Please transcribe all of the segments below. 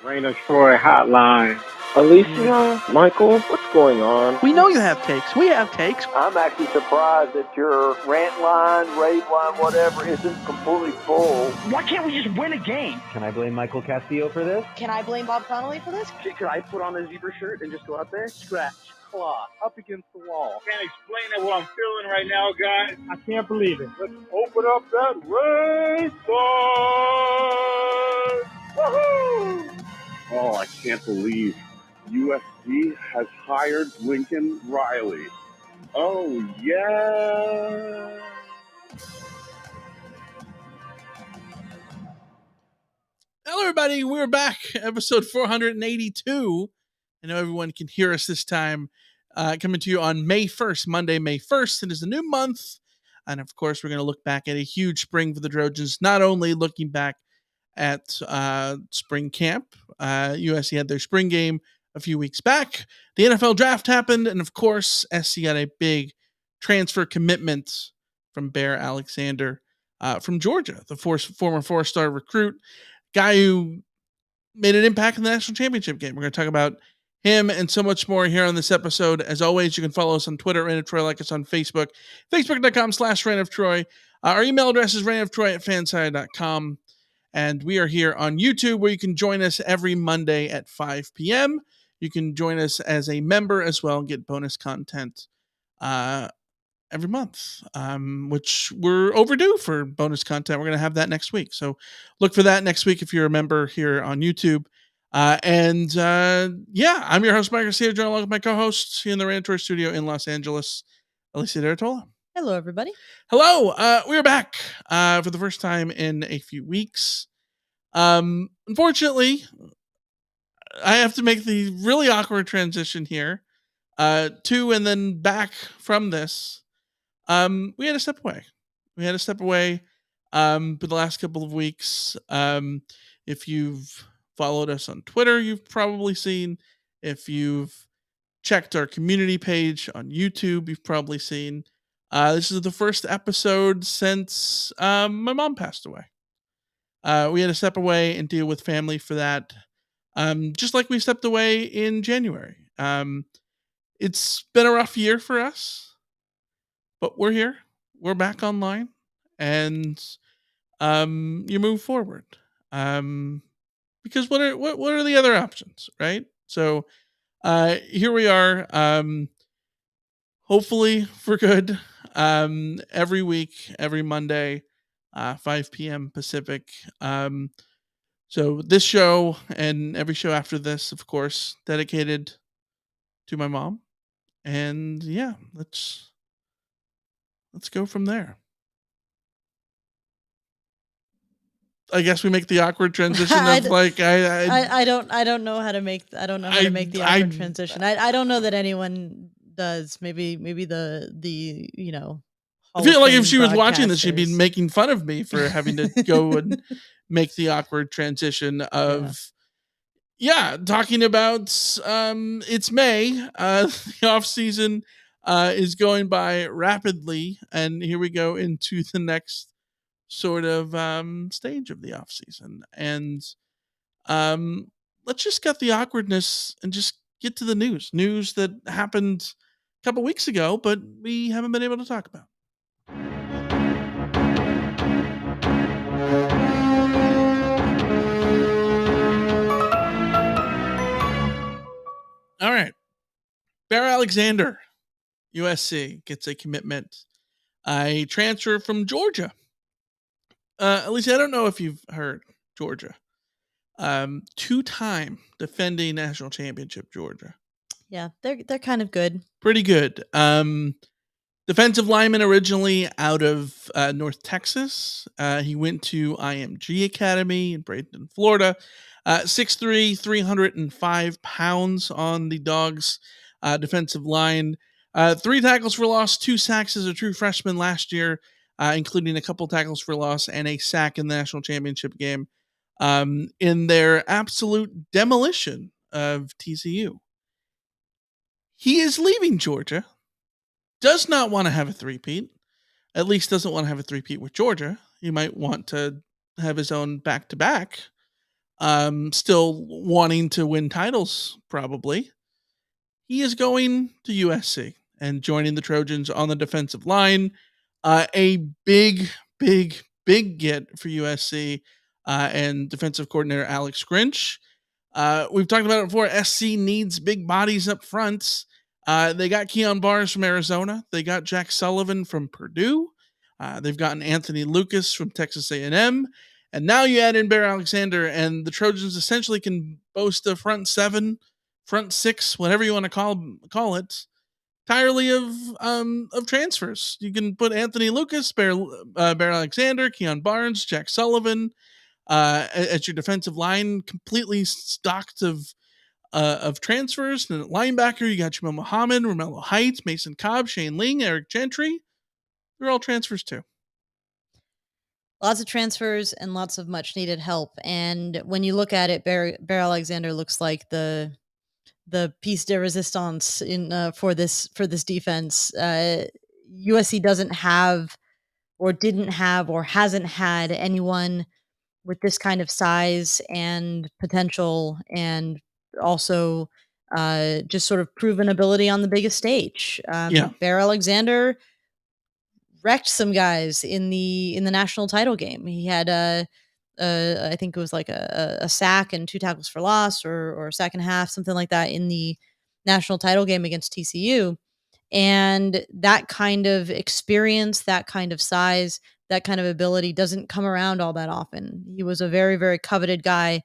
Rain of Troy hotline. Alicia, Michael, what's going on? We know you have takes. We have takes. I'm actually surprised that your rant line, rave line, whatever, isn't completely full. Why can't we just win a game? Can I blame Michael Castillo for this? Can I blame Bob Connolly for this? Could I put on a zebra shirt and just go out there? Scratch, claw, up against the wall. Can't explain it what I'm feeling right now, guys. I can't believe it. Let's open up that race line! Woohoo! Oh, I can't believe USC has hired Lincoln Riley. Oh, yeah. Hello, everybody. We're back. Episode 482. I know everyone can hear us this time. Coming to you on May 1st, Monday, May 1st. It is a new month. And of course, we're going to look back at a huge spring for the Trojans, not only looking back at spring camp. USC had their spring game a few weeks back. The NFL draft happened. And of course, SC got a big transfer commitment from Bear Alexander from Georgia, the former four-star recruit, guy who made an impact in the national championship game. We're going to talk about him and so much more here on this episode. As always, you can follow us on Twitter, Reign of Troy, like us on Facebook, facebook.com/Reign of Troy. Our email address is reignoftroy@fanside.com. And we are here on YouTube, where you can join us every Monday at 5 p.m. You can join us as a member as well and get bonus content every month, which we're overdue for bonus content. We're going to have that next week. So look for that next week if you're a member here on YouTube. I'm your host, Mike Garcia, joined along with my co-hosts here in the Reign of Troy studio in Los Angeles, Alicia Derritola. Hello, everybody. Hello. We're back for the first time in a few weeks. Unfortunately, I have to make the really awkward transition here to and then back from this. We had to step away. For the last couple of weeks. If you've followed us on Twitter, you've probably seen. If you've checked our community page on YouTube, you've probably seen. This is the first episode since my mom passed away. We had to step away and deal with family for that. Just like we stepped away in January. It's been a rough year for us, but we're here. We're back online, and you move forward. Because what are the other options, right? So here we are. Hopefully for good. Every week, every Monday, 5 p.m. Pacific. So this show and every show after this, of course, dedicated to my mom. And yeah, let's go from there. I guess we make the awkward transition of like I don't know how to make the awkward transition. I don't know that anyone does. Maybe the I feel like if she was watching this, she'd be making fun of me for having to go and make the awkward transition of talking about it's May. The off season is going by rapidly, and here we go into the next sort of stage of the off season. And let's just cut the awkwardness and just get to the news that happened a couple weeks ago, but we haven't been able to talk about. All right. Bear Alexander, USC, gets a commitment. A transfer from Georgia. At least I don't know if you've heard Georgia. Two-time defending national championship Georgia. Yeah, they're kind of good. Pretty good. Defensive lineman originally out of North Texas. He went to IMG Academy in Bradenton, Florida. 6'3", 305 pounds on the Dogs defensive line. 3 tackles for loss, 2 sacks as a true freshman last year, including a couple tackles for loss and a sack in the national championship game in their absolute demolition of TCU. He is leaving Georgia. Does not want to have a three-peat. At least doesn't want to have a three-peat with Georgia. He might want to have his own back-to-back. still wanting to win titles, probably. He is going to USC and joining the Trojans on the defensive line. A big, big, big get for USC and defensive coordinator Alex Grinch. We've talked about it before. SC needs big bodies up front. They got Keon Barnes from Arizona. They got Jack Sullivan from Purdue. They've gotten Anthony Lucas from Texas A&M. And now you add in Bear Alexander, and the Trojans essentially can boast a front seven, front six, whatever you want to call it, entirely of transfers. You can put Anthony Lucas, Bear Alexander, Keon Barnes, Jack Sullivan as your defensive line, completely stocked of transfers. And at linebacker, you got Jamil Muhammad, Romello Heights, Mason Cobb, Shane Ling, Eric Gentry. They're all transfers too. Lots of transfers and lots of much needed help. And when you look at it, Bear Alexander looks like the piece de resistance in for this defense. USC doesn't have, or didn't have, or hasn't had anyone with this kind of size and potential, and also just sort of proven ability on the biggest stage. Bear Alexander wrecked some guys in the national title game. He had I think it was like a sack and 2 tackles for loss, or a sack and a half, something like that, in the national title game against TCU. And that kind of experience, that kind of size, that kind of ability doesn't come around all that often. He was a very, very coveted guy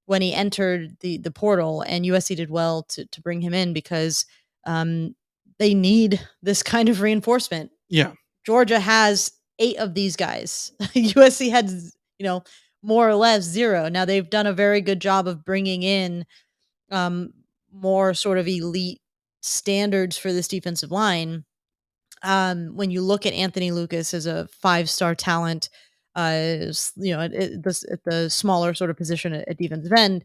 when he entered the portal, and USC did well to bring him in because they need this kind of reinforcement. Yeah. Georgia has 8 of these guys. USC had, more or less 0. Now they've done a very good job of bringing in more sort of elite standards for this defensive line. When you look at Anthony Lucas as a 5-star talent, at the smaller sort of position at defensive end,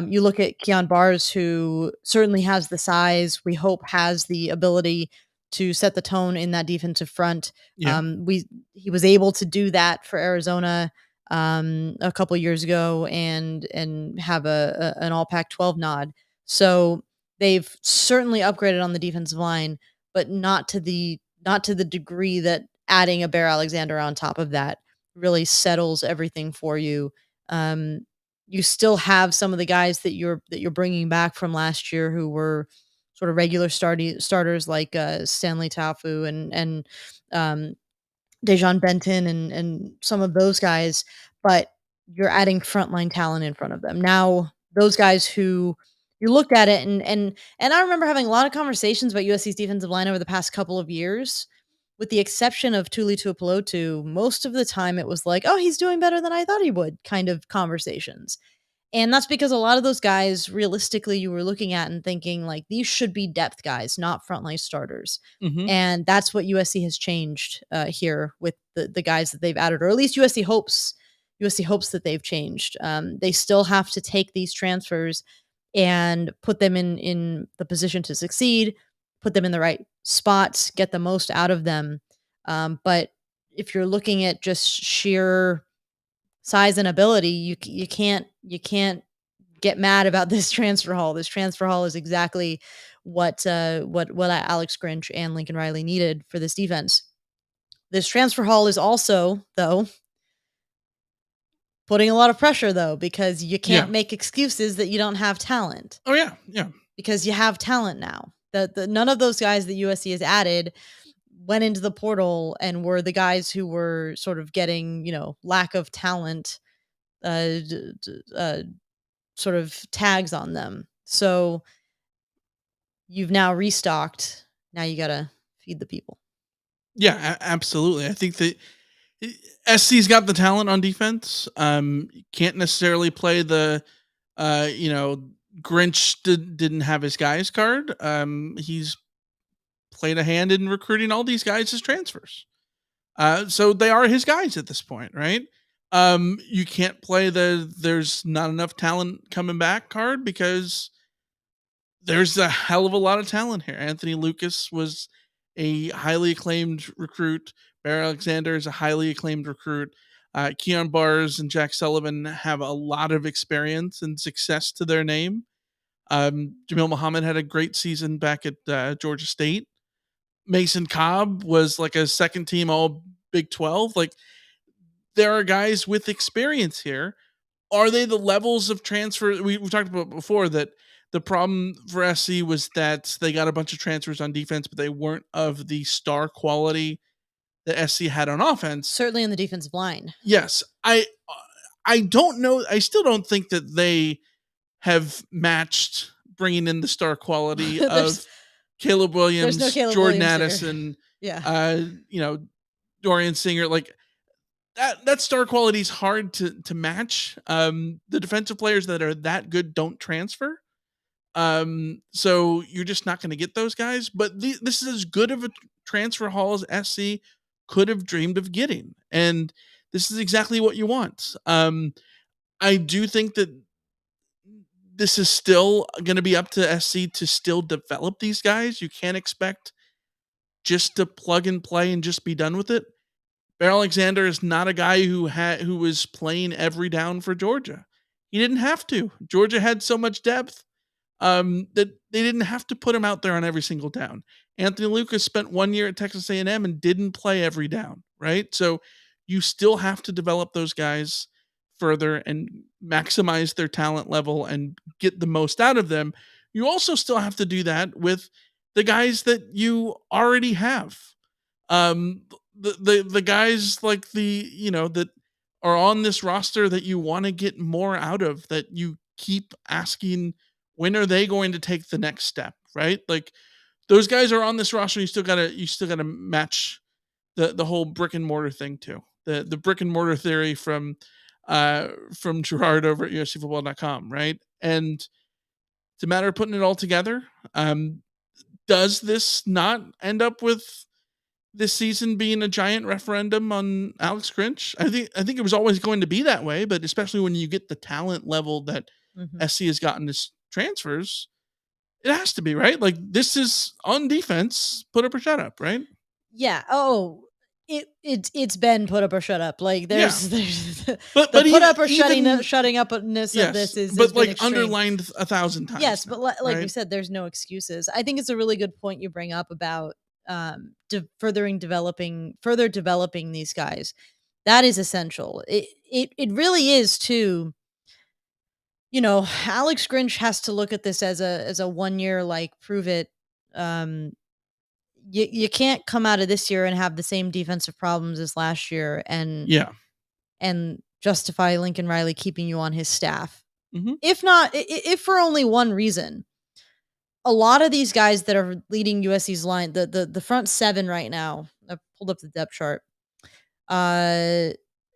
you look at Keon Barnes, who certainly has the size, we hope has the ability to set the tone in that defensive front. Yeah. He was able to do that for Arizona a couple years ago and have an all Pac-12 nod. So they've certainly upgraded on the defensive line, but not to the degree that adding a Bear Alexander on top of that really settles everything for you. You still have some of the guys that you're bringing back from last year who were sort of regular starters, like Stanley Tafu and Dejon Benton and some of those guys, but you're adding frontline talent in front of them. Now, those guys who you looked at it and I remember having a lot of conversations about USC's defensive line over the past couple of years, with the exception of Tuli Tuipulotu. Most of the time it was like, oh, he's doing better than I thought he would kind of conversations. And that's because a lot of those guys, realistically, you were looking at and thinking, like, these should be depth guys, not frontline starters. Mm-hmm. And that's what USC has changed here with the guys that they've added, or at least USC hopes that they've changed. They still have to take these transfers and put them in the position to succeed, put them in the right spots, get the most out of them. But if you're looking at just sheer size and ability, you can't get mad about this transfer haul. This transfer haul is exactly what Alex Grinch and Lincoln Riley needed for this defense. This transfer haul is also, though, putting a lot of pressure, though, because you can't make excuses that you don't have talent. Oh yeah, because you have talent now. None of those guys that USC has added went into the portal and were the guys who were sort of getting, lack of talent, sort of tags on them. So you've now restocked. Now you got to feed the people. Yeah, absolutely. I think that SC's got the talent on defense. Can't necessarily play the, Grinch didn't have his guys card. He's played a hand in recruiting all these guys as transfers. So they are his guys at this point, right? You can't play there's not enough talent coming back card because there's a hell of a lot of talent here. Anthony Lucas was a highly acclaimed recruit. Bear Alexander is a highly acclaimed recruit. Keon Bars and Jack Sullivan have a lot of experience and success to their name. Jamil Muhammad had a great season back at Georgia State. Mason Cobb was like a second team all Big 12. Like, there are guys with experience here. Are they the levels of transfer? We've talked about before that the problem for SC was that they got a bunch of transfers on defense, but they weren't of the star quality that SC had on offense. Certainly in the defensive line. Yes. I don't know. I still don't think that they have matched bringing in the star quality of Caleb Williams, no Caleb Jordan Williams Addison, Yeah. Dorian Singer. Like, that star quality is hard to match. The defensive players that are that good don't transfer. So you're just not going to get those guys. But this is as good of a transfer haul as SC could have dreamed of getting. And this is exactly what you want. I do think that this is still going to be up to SC to still develop these guys. You can't expect just to plug and play and just be done with it. Bear Alexander is not a guy who was playing every down for Georgia. He didn't have to. Georgia had so much depth that they didn't have to put him out there on every single down. Anthony Lucas spent 1 year at Texas A&M and didn't play every down, right? So you still have to develop those guys further and maximize their talent level and get the most out of them. You also still have to do that with the guys that you already have. The guys like that are on this roster that you want to get more out of, that you keep asking, when are they going to take the next step, right? Like, those guys are on this roster. You still gotta match the whole brick and mortar thing too. The brick and mortar theory from Gerard over at USCfootball.com, right? And it's a matter of putting it all together. Does this not end up with this season being a giant referendum on Alex Grinch? I think it was always going to be that way, but especially when you get the talent level that SC has gotten as transfers, it has to be, right? Like, this is on defense, put up or shut up, right? Yeah. Oh, it's been put up or shut up. Like, there's but put even, up or shutting upness yes, of this is but like extreme. underlined 1,000 times. Yes, now, but like right? you said, there's no excuses. I think it's a really good point you bring up about further developing these guys. That is essential. It really is too. Alex Grinch has to look at this as a 1 year, like, prove it. You can't come out of this year and have the same defensive problems as last year and justify Lincoln Riley keeping you on his staff. Mm-hmm. If for only one reason. A lot of these guys that are leading USC's line, the front seven right now, I've pulled up the depth chart.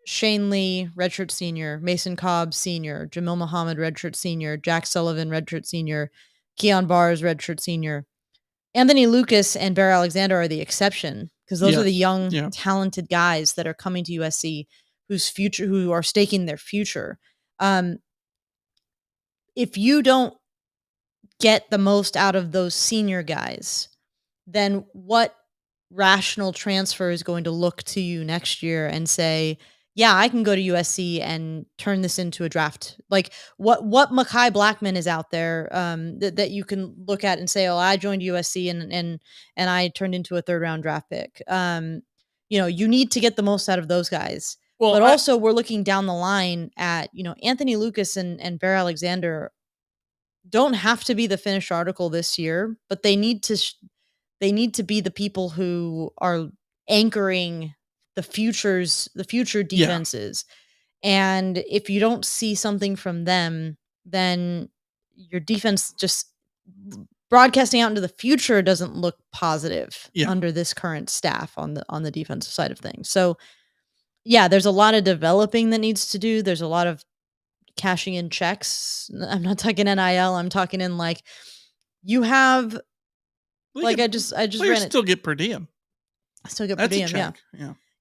Shane Lee, redshirt senior, Mason Cobb, senior, Jamil Muhammad, redshirt senior, Jack Sullivan, redshirt senior, Keon Bars, redshirt senior. Anthony Lucas and Bear Alexander are the exception, because those are the young, talented guys that are coming to USC who are staking their future. If you don't get the most out of those senior guys, then what rational transfer is going to look to you next year and say, yeah, I can go to USC and turn this into a draft? Like, what Mekhi Blackman is out there that you can look at and say, oh, I joined USC and I turned into a 3rd round draft pick. You need to get the most out of those guys. Well, but also we're looking down the line at, Anthony Lucas and Bear Alexander don't have to be the finished article this year, but they need to be the people who are anchoring the future defenses. And if you don't see something from them, then your defense just broadcasting out into the future doesn't look positive under this current staff on the defensive side of things. So yeah, there's a lot of developing that needs to do. There's a lot of cashing in checks. I'm not talking NIL. I'm talking in, like, you have, I just ran it. Still get per diem. Still get per diem.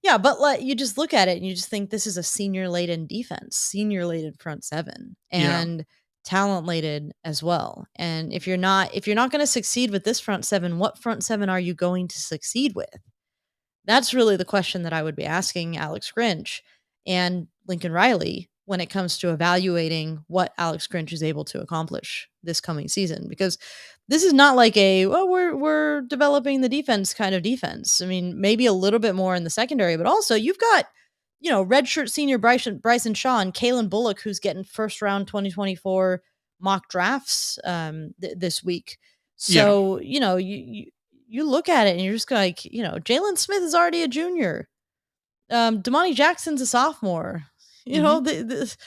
Yeah, but like, you just look at it and you just think this is a senior laden defense, senior laden front seven, and talent laden as well. And if you're not going to succeed with this front seven, what front seven are you going to succeed with? That's really the question that I would be asking Alex Grinch. and Lincoln Riley when it comes to evaluating what Alex Grinch is able to accomplish this coming season, because this is not like we're developing the defense kind of defense. I mean, maybe a little bit more in the secondary, but also you've got, redshirt senior Bryson Shaw and Kalen Bullock, who's getting first round 2024 mock drafts this week. So, you look at it and you're just like, Jalen Smith is already a junior. Damani Jackson's a sophomore. It's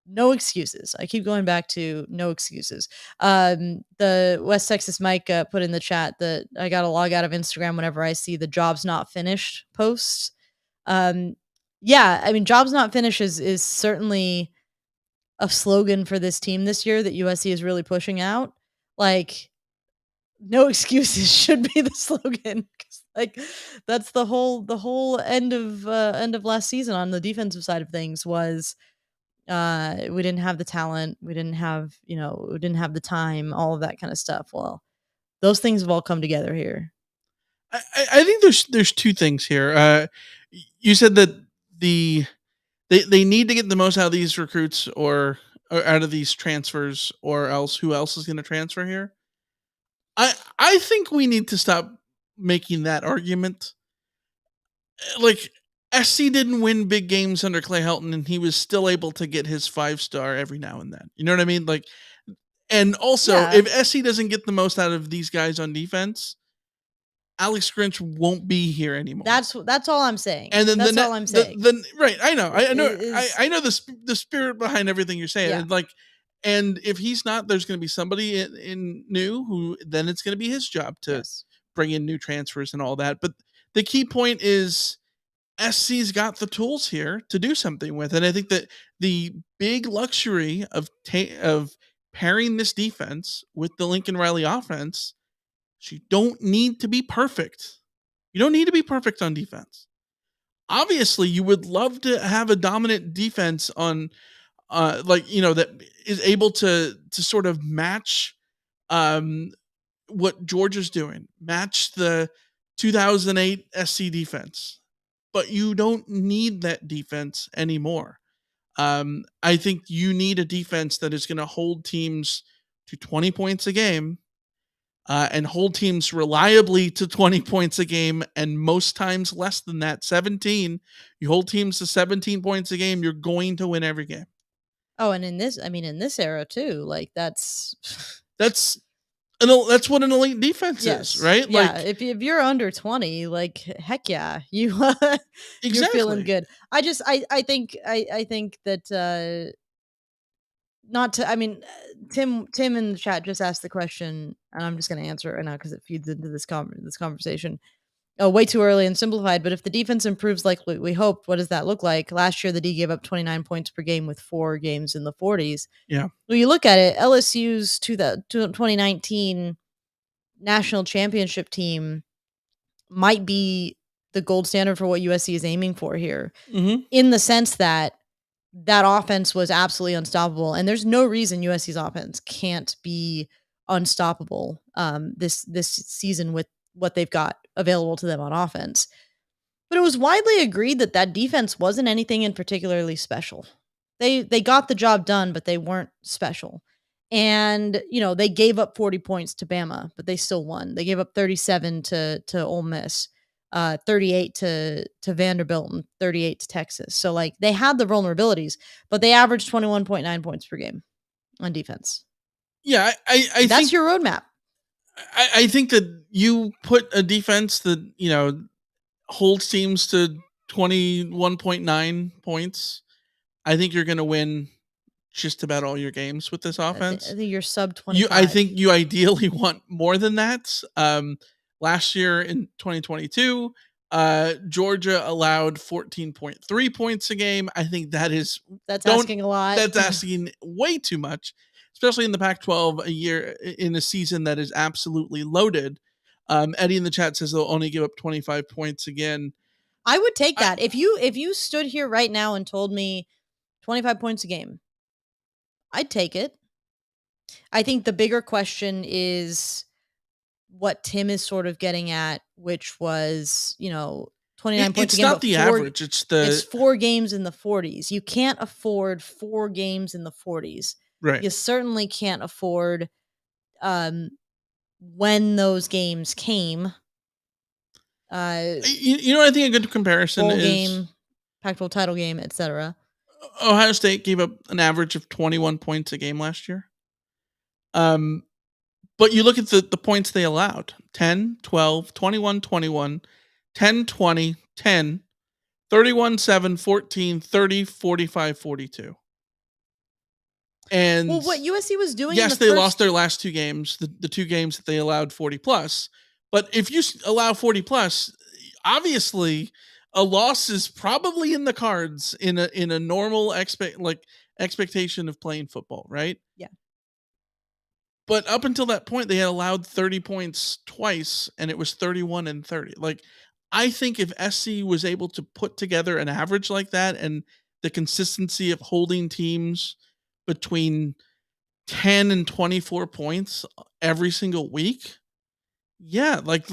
no excuses. I keep going back to no excuses. The West Texas Mike put in the chat that I got to log out of Instagram whenever I see the jobs not finished posts. Jobs not finished is certainly a slogan for this team this year that USC is really pushing out. Like, no excuses should be the slogan. Like, that's the whole end of last season on the defensive side of things was we didn't have the talent, we didn't have the time, all of that kind of stuff. Well, those things have all come together here. I think there's two things here. You said that they need to get the most out of these recruits or out of these transfers, or else who else is going to transfer here? I think we need to stop making that argument. Like, SC didn't win big games under Clay Helton, and he was still able to get his 5-star every now and then. You know what I mean? Like, and also, if SC doesn't get the most out of these guys on defense, Alex Grinch won't be here anymore. That's all I'm saying. And then that's all I'm saying. Right, I know the spirit behind everything you're saying. Yeah. And if he's not, there's going to be somebody in new who then it's going to be his job to bring in new transfers and all that. But the key point is SC's got the tools here to do something with, and I think that the big luxury of pairing this defense with the Lincoln Riley offense. You don't need to be perfect. You don't need to be perfect on defense. Obviously, you would love to have a dominant defense on, that is able to sort of match what Georgia's doing, match the 2008 SC defense. But you don't need that defense anymore. I think you need a defense that is going to hold teams to 20 points a game. And hold teams reliably to 20 points a game, and most times less than that, 17. You hold teams to 17 points a game, you're going to win every game. Oh, and in this era too, like that's what an elite defense is, right? Yeah, like, if you're under 20, like, heck yeah, you're feeling good. I think that Tim in the chat just asked the question, and I'm just going to answer it right now because it feeds into this conversation. Way too early and simplified, but if the defense improves like we hoped, what does that look like? Last year, the D gave up 29 points per game with 4 games in the 40s. Yeah. When you look at it, LSU's 2019 national championship team might be the gold standard for what USC is aiming for here, in the sense that offense was absolutely unstoppable, and there's no reason USC's offense can't be unstoppable this season with what they've got available to them on offense. But it was widely agreed that defense wasn't anything in particularly special. They got the job done, but they weren't special. And they gave up 40 points to Bama, but they still won. They gave up 37 to Ole Miss. 38 to Vanderbilt and 38 to Texas. So, like, they had the vulnerabilities, but they averaged 21.9 points per game on defense. Yeah, I that's your roadmap. I think that you put a defense that, holds teams to 21.9 points. I think you're going to win just about all your games with this offense. I think you're sub 25. I think you ideally want more than that. Last year in 2022, Georgia allowed 14.3 points a game. I think that's asking a lot. That's asking way too much, especially in the Pac-12 in a season that is absolutely loaded. Eddie in the chat says they'll only give up 25 points again. I would take that. If you stood here right now and told me 25 points a game, I'd take it. I think the bigger question is what Tim is sort of getting at, which was, 29 points It's a game. not the average. It's 4 games in the 40s. You can't afford 4 games in the 40s. Right. You certainly can't afford when those games came. You know, I think a good comparison bowl is game, Pac-12 title game, etc. Ohio State gave up an average of 21 points a game last year. But you look at the points they allowed: 10, 12, 21, 21, 10, 20, 10, 31, 7, 14, 30, 45, 42. And what USC was doing, yes, they lost their last 2 games, the 2 games that they allowed 40 plus. But if you allow 40 plus, obviously a loss is probably in the cards in a normal expectation of playing football, right? Yeah. But up until that point, they had allowed 30 points twice, and it was 31 and 30. Like, I think if SC was able to put together an average like that, and the consistency of holding teams between 10 and 24 points every single week, yeah, like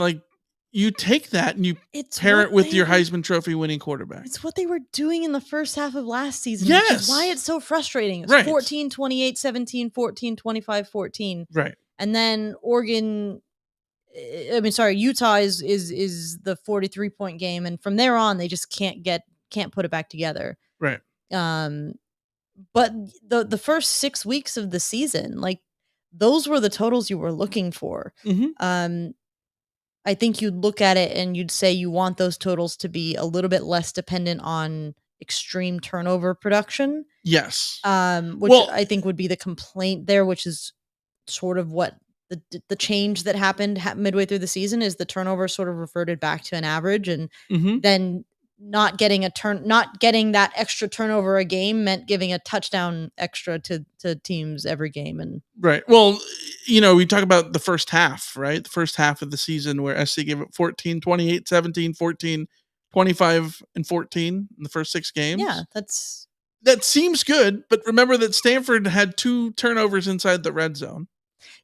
you take that and you pair it with your Heisman Trophy winning quarterback. It's what they were doing in the first half of last season, yes. Which is why it's so frustrating. It was right. 14, 28, 17, 14, 25, 14. Right. And then Utah is the 43-point game, and from there on they just can't put it back together. Right. But the first 6 weeks of the season, like, those were the totals you were looking for. Mm-hmm. I think you'd look at it and you'd say you want those totals to be a little bit less dependent on extreme turnover production. Yes. Which I think would be the complaint there, which is sort of what the change that happened midway through the season is. The turnover sort of reverted back to an average, and then not getting that extra turnover a game meant giving a touchdown extra to teams every game. And right. Well, you know, we talk about the first half, right? The first half of the season where SC gave up 14, 28, 17, 14, 25, and 14 in the first 6 games. Yeah, that seems good, but remember that Stanford had 2 turnovers inside the red zone.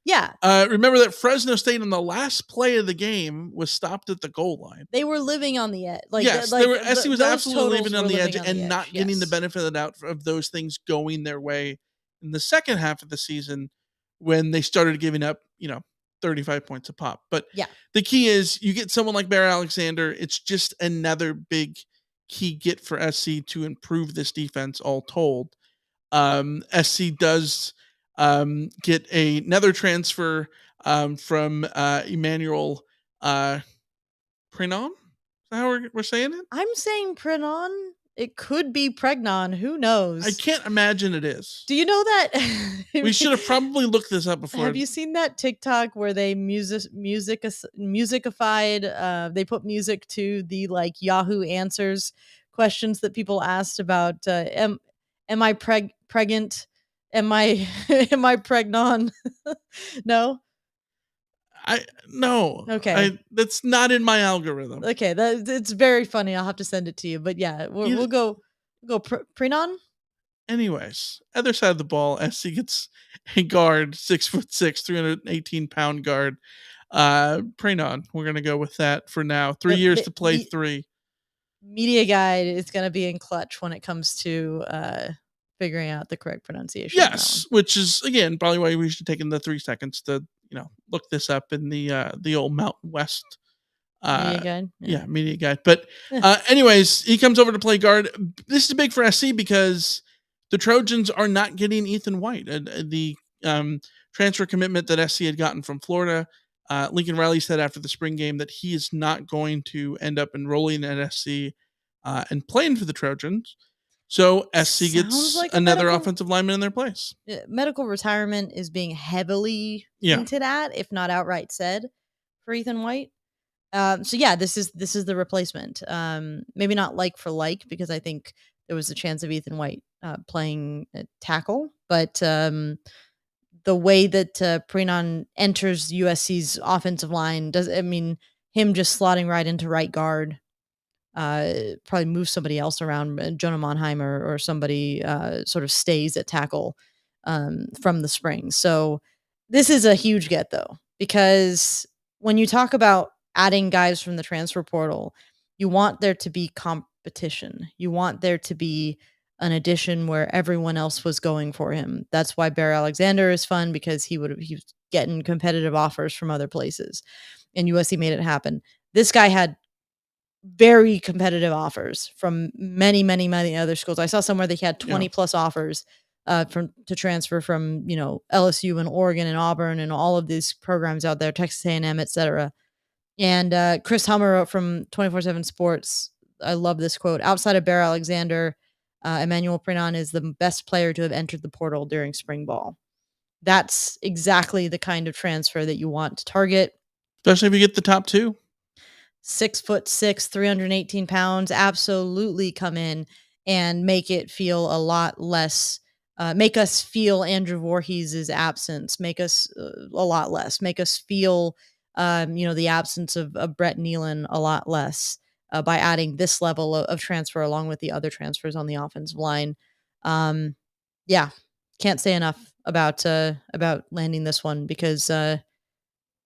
Yeah. Remember that Fresno State on the last play of the game was stopped at the goal line. They were living on the edge. SC was absolutely living on the edge and not getting the benefit of the doubt of those things going their way in the second half of the season when they started giving up, 35 points a pop. But the key is you get someone like Bear Alexander. It's just another big key get for SC to improve this defense, all told. SC does get another transfer from Emmanuel Prenon. Is that how we're saying it? I'm saying Prenon. It could be Pregnon. Who knows? I can't imagine it is. Do you know that? We should have probably looked this up before. Have you seen that TikTok where they musicified? They put music to the Yahoo Answers questions that people asked about. Am I pregnant? Am I pregnon? No. No. Okay. That's not in my algorithm. Okay, it's very funny. I'll have to send it to you. But yeah, we'll go Prenon. Anyways, other side of the ball, SC gets a guard, 6'6", 318-pound guard. Prenon. We're gonna go with that for now. 3 years to play 3. Media Guide is gonna be in clutch when it comes to figuring out the correct pronunciation. Yes, which is again probably why we should take in the 3 seconds to look this up in the old Mountain West Media Guide. Yeah, Media Guide. But anyways, he comes over to play guard. This is big for SC because the Trojans are not getting Ethan White. The transfer commitment that SC had gotten from Florida, Lincoln Riley said after the spring game that he is not going to end up enrolling at SC and playing for the Trojans. So SC gets another offensive lineman in their place. Medical retirement is being heavily hinted at, if not outright said, for Ethan White. So yeah, this is the replacement. Maybe not like for like, because I think there was a chance of Ethan White playing tackle, but the way that Prenon enters USC's offensive line him just slotting right into right guard. Probably move somebody else around, Jonah Monheimer or somebody sort of stays at tackle from the spring. So this is a huge get, though, because when you talk about adding guys from the transfer portal, You want there to be competition. You want there to be an addition where everyone else was going for him. That's why Bear Alexander is fun, because he was getting competitive offers from other places, and USC made it happen. This guy had very competitive offers from many, many, many other schools. I saw somewhere they had 20 plus offers to transfer from, LSU and Oregon and Auburn and all of these programs out there, Texas A&M, et cetera. And Chris Hummer wrote from 24/7 Sports, I love this quote: "Outside of Bear Alexander, Emmanuel Prenon is the best player to have entered the portal during spring ball." That's exactly the kind of transfer that you want to target. Especially if you get the top two. 6'6", 318 pounds, absolutely come in and make it feel a lot less, make us feel Andrew Voorhees' absence, make us a lot less, make us feel, the absence of Brett Nealon a lot less by adding this level of transfer along with the other transfers on the offensive line. Yeah, can't say enough about landing this one, because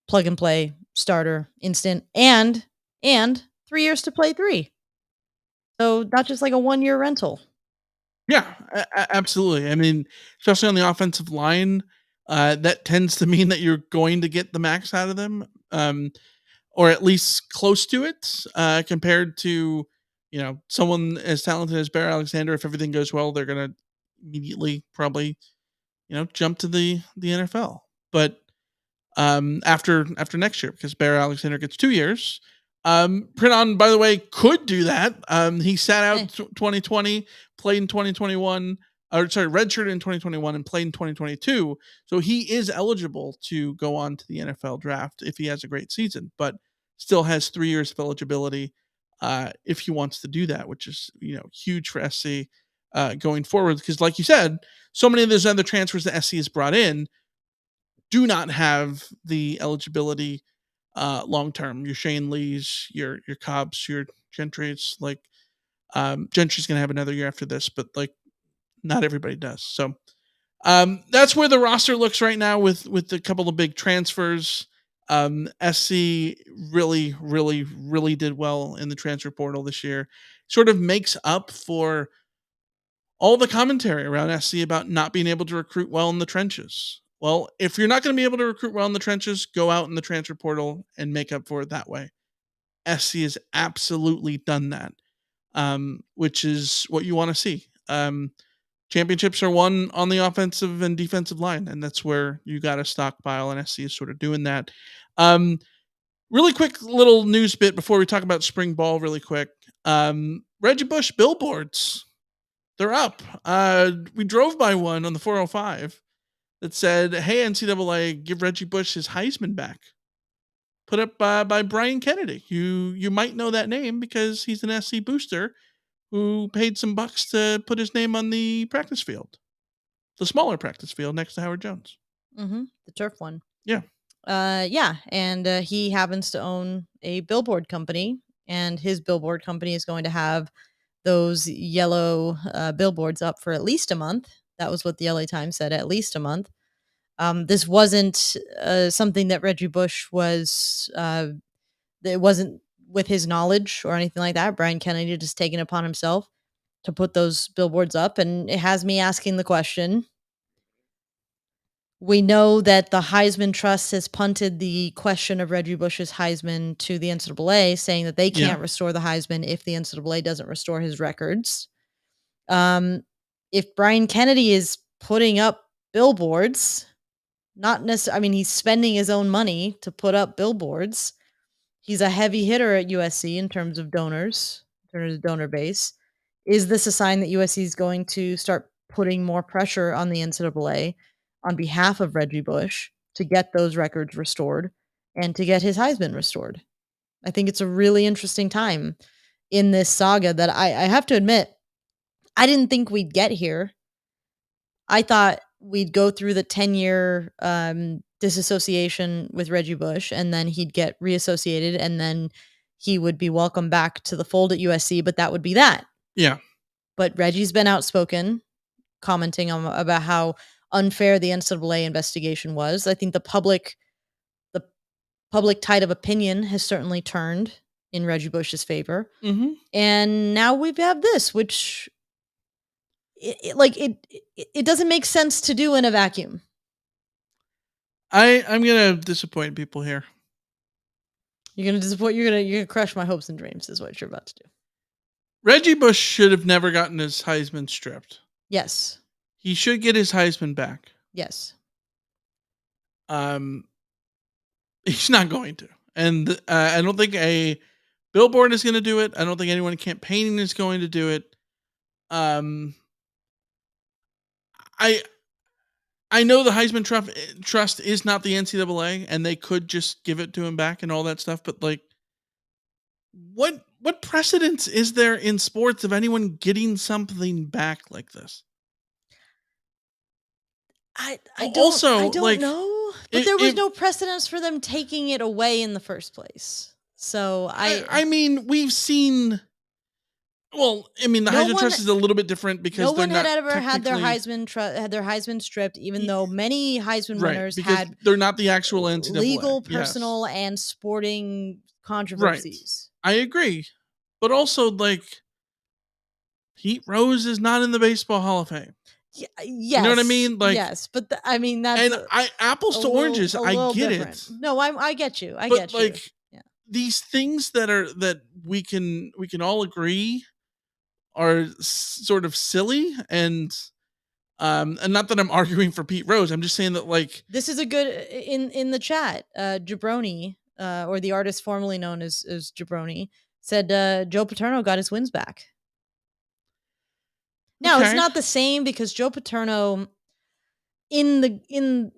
plug and play, starter, instant, and 3 years to play 3. So not just like a 1-year rental. Yeah, absolutely. I mean, especially on the offensive line, that tends to mean that you're going to get the max out of them, or at least close to it, compared to, someone as talented as Bear Alexander. If everything goes well, they're going to immediately probably, jump to the NFL. But after next year, because Bear Alexander gets 2 years. Prenon, by the way, could do that. He sat out 2020, played in 2021, redshirted in 2021 and played in 2022. So he is eligible to go on to the NFL draft if he has a great season, but still has 3 years of eligibility if he wants to do that, which is, huge for SC going forward. Because like you said, so many of those other transfers that SC has brought in do not have the eligibility long term. Your Shane Lees, your Cobbs, your Gentry's, like Gentry's gonna have another year after this, but like not everybody does. So that's where the roster looks right now with a couple of big transfers. SC really, really, really did well in the transfer portal this year. Sort of makes up for all the commentary around SC about not being able to recruit well in the trenches. Well, if you're not going to be able to recruit well in the trenches, go out in the transfer portal and make up for it that way. SC has absolutely done that, which is what you want to see. Championships are won on the offensive and defensive line, and that's where you got to stockpile, and SC is sort of doing that. Really quick little news bit before we talk about spring ball really quick. Reggie Bush billboards, they're up. We drove by one on the 405 that said, "Hey, NCAA, give Reggie Bush his Heisman back." Put up by Brian Kennedy. You might know that name because he's an SC booster who paid some bucks to put his name on the practice field, the smaller practice field next to Howard Jones. Mm-hmm. The turf one. Yeah. Yeah, and he happens to own a billboard company, and his billboard company is going to have those yellow billboards up for at least a month. That was what the LA Times said, at least a month. This wasn't something that Reggie Bush was, it wasn't with his knowledge or anything like that. Brian Kennedy just taken it upon himself to put those billboards up, and it has me asking the question. We know that the Heisman Trust has punted the question of Reggie Bush's Heisman to the NCAA, saying that they can't restore the Heisman if the NCAA doesn't restore his records. If Brian Kennedy is putting up billboards, not necessarily, I mean, he's spending his own money to put up billboards. He's a heavy hitter at USC in terms of donors, in terms of donor base. Is this a sign that USC is going to start putting more pressure on the NCAA on behalf of Reggie Bush to get those records restored and to get his Heisman restored? I think it's a really interesting time in this saga that I have to admit, I didn't think we'd get here. I thought we'd go through the 10-year disassociation with Reggie Bush, and then he'd get reassociated, and then he would be welcomed back to the fold at USC, but that would be that. Yeah. But Reggie's been outspoken, commenting on about how unfair the NCAA investigation was. I think the public tide of opinion has certainly turned in Reggie Bush's favor. Mm-hmm. And now we have this, which it doesn't make sense to do in a vacuum. I'm gonna disappoint people here. You're gonna disappoint. You're gonna crush my hopes and dreams. Is what you're about to do. Reggie Bush should have never gotten his Heisman stripped. Yes. He should get his Heisman back. Yes. He's not going to, and I don't think a billboard is going to do it. I don't think anyone campaigning is going to do it. I know the Heisman Trust is not the NCAA, and they could just give it to him back and all that stuff. But like, what precedence is there in sports of anyone getting something back like this? I Also, don't like, know, but there was no precedence for them taking it away in the first place. So I mean, we've seen. Well, I mean, the Heisman Trust is a little bit different because no one had ever technically had their Heisman stripped, even though many Heisman winners had they're not the actual NCAA. legal, personal, and sporting controversies. Right. I agree, but also like Pete Rose is not in the Baseball Hall of Fame. Yes, you know what I mean? Like, yes, but I mean that's apples to oranges. I get different. it. No, I get you. I but get like, you. Yeah. These things that we can all agree are sort of silly and not that I'm arguing for Pete Rose. I'm just saying that like this is a good in the chat. Jabroni, or the artist formerly known as Jabroni, said Joe Paterno got his wins back. Now it's not the same because Joe Paterno he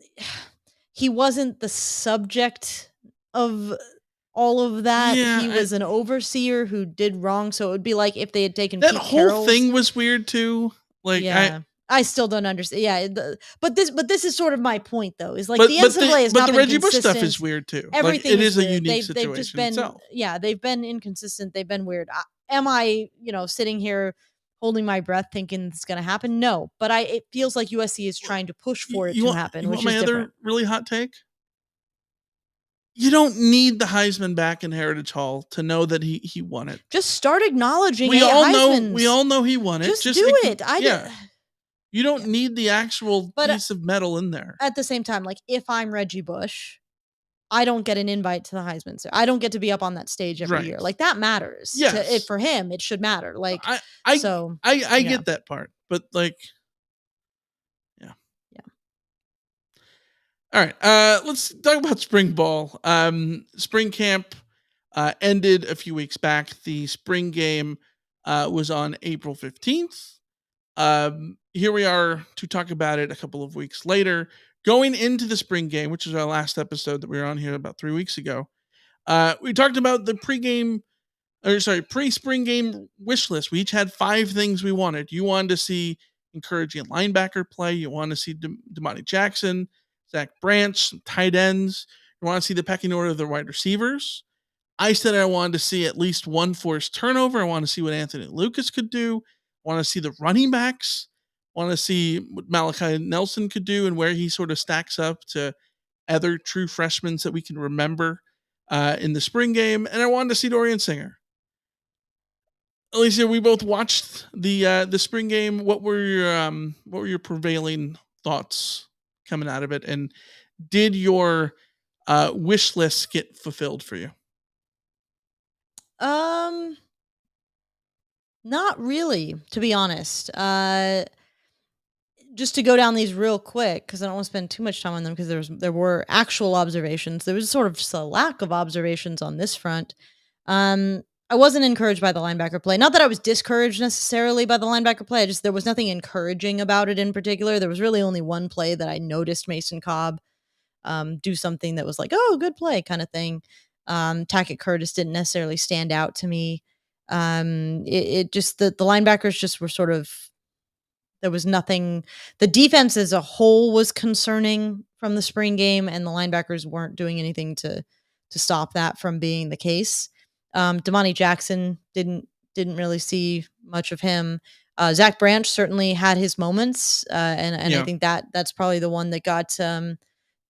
wasn't the subject of all of that. Yeah, he was an overseer who did wrong. So it would be like if they had taken that Pete whole Carroll's thing was weird too. Like, yeah. I still don't understand. Yeah, but this is sort of my point, though. Is like the NCAA has not been consistent. But the Reggie Bush stuff is weird too. Everything like, it is weird. A unique they've situation just been, itself. Yeah, they've been inconsistent. They've been weird. Am I, sitting here holding my breath thinking it's going to happen? No, but it feels like USC is trying to push for it to happen. Which is my different. Other really hot take? You don't need the Heisman back in Heritage Hall to know that he won it. Just start acknowledging. We all know he won it. Just do it. You don't need the actual piece of metal in there. At the same time, like if I'm Reggie Bush, I don't get an invite to the Heisman. So I don't get to be up on that stage every year. Like that matters. Yes. For him, it should matter. Like I get that part, but like, yeah. All right. Let's talk about spring ball. Spring camp ended a few weeks back. The spring game was on April 15th. Here we are to talk about it a couple of weeks later. Going into the spring game, which is our last episode that we were on here about 3 weeks ago, we talked about the pre-spring game wish list. We each had 5 things we wanted. You wanted to see encouraging linebacker play. You want to see Damani Jackson, Zach Branch, some tight ends. You want to see the pecking order of the wide receivers. I said I wanted to see at least one forced turnover. I want to see what Anthony Lucas could do. I want to see the running backs. I want to see what Malachi Nelson could do and where he sort of stacks up to other true freshmen that we can remember in the spring game. And I wanted to see Dorian Singer. Alicia, we both watched the spring game. What were your prevailing thoughts coming out of it? And did your wish list get fulfilled for you? Not really, to be honest. Just to go down these real quick, because I don't want to spend too much time on them, because there were actual observations. There was sort of just a lack of observations on this front. I wasn't encouraged by the linebacker play. Not that I was discouraged necessarily by the linebacker play. There was nothing encouraging about it in particular. There was really only one play that I noticed Mason Cobb do something that was like, oh, good play kind of thing. Tackett Curtis didn't necessarily stand out to me. It just, the linebackers just were sort of, there was nothing. The defense as a whole was concerning from the spring game, and the linebackers weren't doing anything to stop that from being the case. Damani Jackson didn't really see much of him. Zach Branch certainly had his moments, and I think that's probably the one that got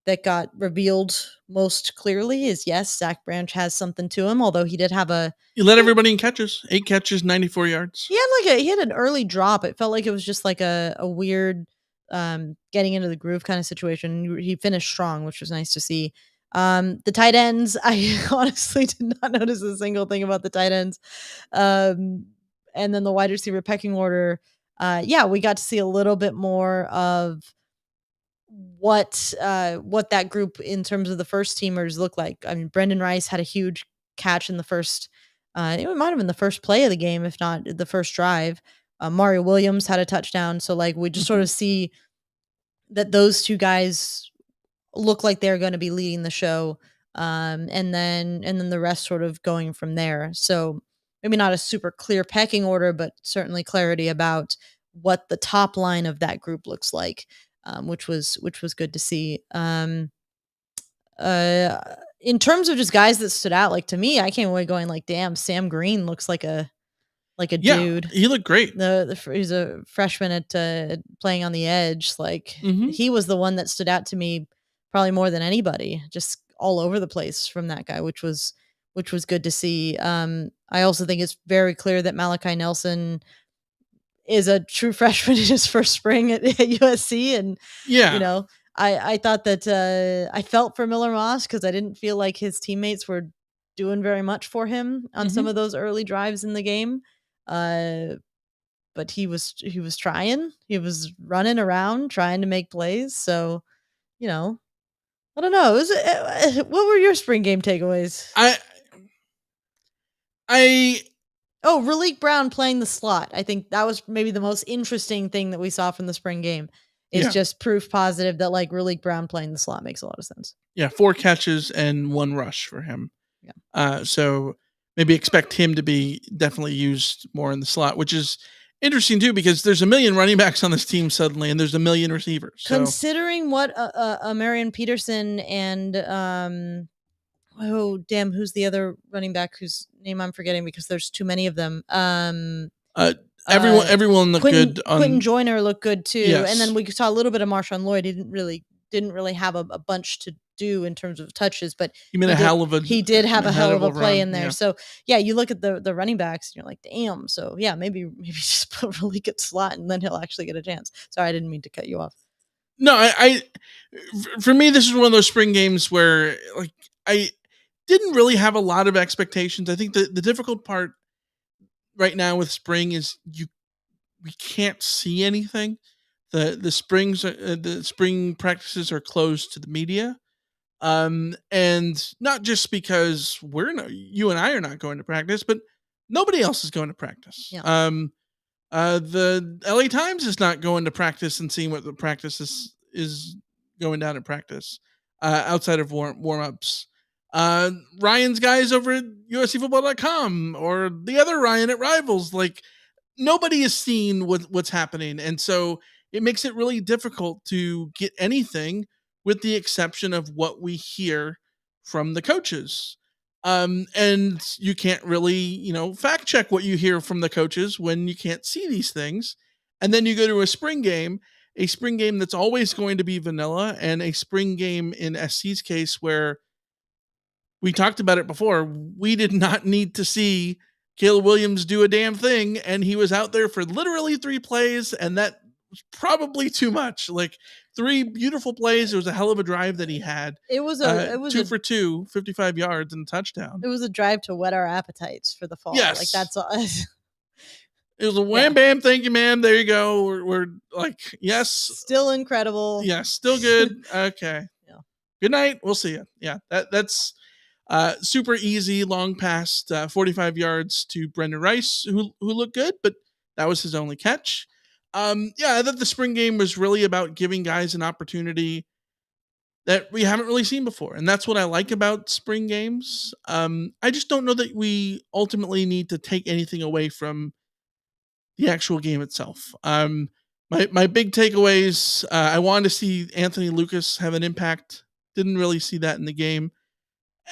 that got revealed most clearly is yes, Zach Branch has something to him. Although he did have he led everybody in catches, 8 catches, 94 yards. he had an early drop. It felt like it was just like a weird getting into the groove kind of situation. He finished strong, which was nice to see. The tight ends, I honestly did not notice a single thing about the tight ends. And then the wide receiver pecking order, we got to see a little bit more of what that group in terms of the first teamers look like. I mean, Brendan Rice had a huge catch in the first, it might have been the first play of the game, if not the first drive. Mario Williams had a touchdown. So like we just sort of see that those two guys look like they're going to be leading the show. And then the rest sort of going from there. So maybe not a super clear pecking order, but certainly clarity about what the top line of that group looks like, which was good to see. In terms of just guys that stood out, like to me, I came away going like, damn, Sam Green looks like a dude. He looked great. He's a freshman at playing on the edge. Like he was the one that stood out to me probably more than anybody, just all over the place from that guy, which was good to see. I also think it's very clear that Malachi Nelson is a true freshman in his first spring at USC. And, I thought that I felt for Miller Moss because I didn't feel like his teammates were doing very much for him on some of those early drives in the game. But he was trying. He was running around trying to make plays. So, I don't know. What were your spring game takeaways? Raleek Brown playing the slot. I think that was maybe the most interesting thing that we saw from the spring game. Is just proof positive that like Raleek Brown playing the slot makes a lot of sense. Yeah, 4 catches and 1 rush for him. Yeah. So maybe expect him to be definitely used more in the slot, which is interesting too, because there's a million running backs on this team suddenly, and there's a million receivers. So. Considering what Marion Peterson and who's the other running back whose name I'm forgetting because there's too many of them. Everyone looked good. Quentin Joyner looked good too, yes. And then we saw a little bit of Marshawn Lloyd. He didn't really have a bunch to do in terms of touches, but he did have a hell of a play in there. Yeah. So you look at the running backs and you're like, damn. So maybe just put Raleek at slot and then he'll actually get a chance. Sorry, I didn't mean to cut you off. No, for me, this is one of those spring games where like I didn't really have a lot of expectations. I think the difficult part right now with spring is we can't see anything. The spring practices are closed to the media, and not just because you and I are not going to practice, but nobody else is going to practice. Yeah. The LA Times is not going to practice and seeing what the practice is going down at practice outside of warm-ups. Ryan's guys over at USCfootball.com or the other Ryan at Rivals, like nobody has seen what's happening. And so it makes it really difficult to get anything with the exception of what we hear from the coaches. And you can't really, fact check what you hear from the coaches when you can't see these things. And then you go to a spring game that's always going to be vanilla, and a spring game in SC's case where we talked about it before. We did not need to see Caleb Williams do a damn thing, and he was out there for literally 3 plays, and that was probably too much. Like 3 beautiful plays. It was a hell of a drive that he had. It was 2 for 2, 55 yards and a touchdown. It was a drive to whet our appetites for the fall. Yes. Like that's all. It was a wham bam, thank you, ma'am. There you go. We're like, yes. Still incredible. Yeah, still good. Okay. Yeah. Good night. We'll see you. Yeah, that's super easy, long pass, 45 yards to Brendan Rice, who looked good, but that was his only catch. I thought the spring game was really about giving guys an opportunity that we haven't really seen before. And that's what I like about spring games. I just don't know that we ultimately need to take anything away from the actual game itself. My big takeaways, I wanted to see Anthony Lucas have an impact. Didn't really see that in the game.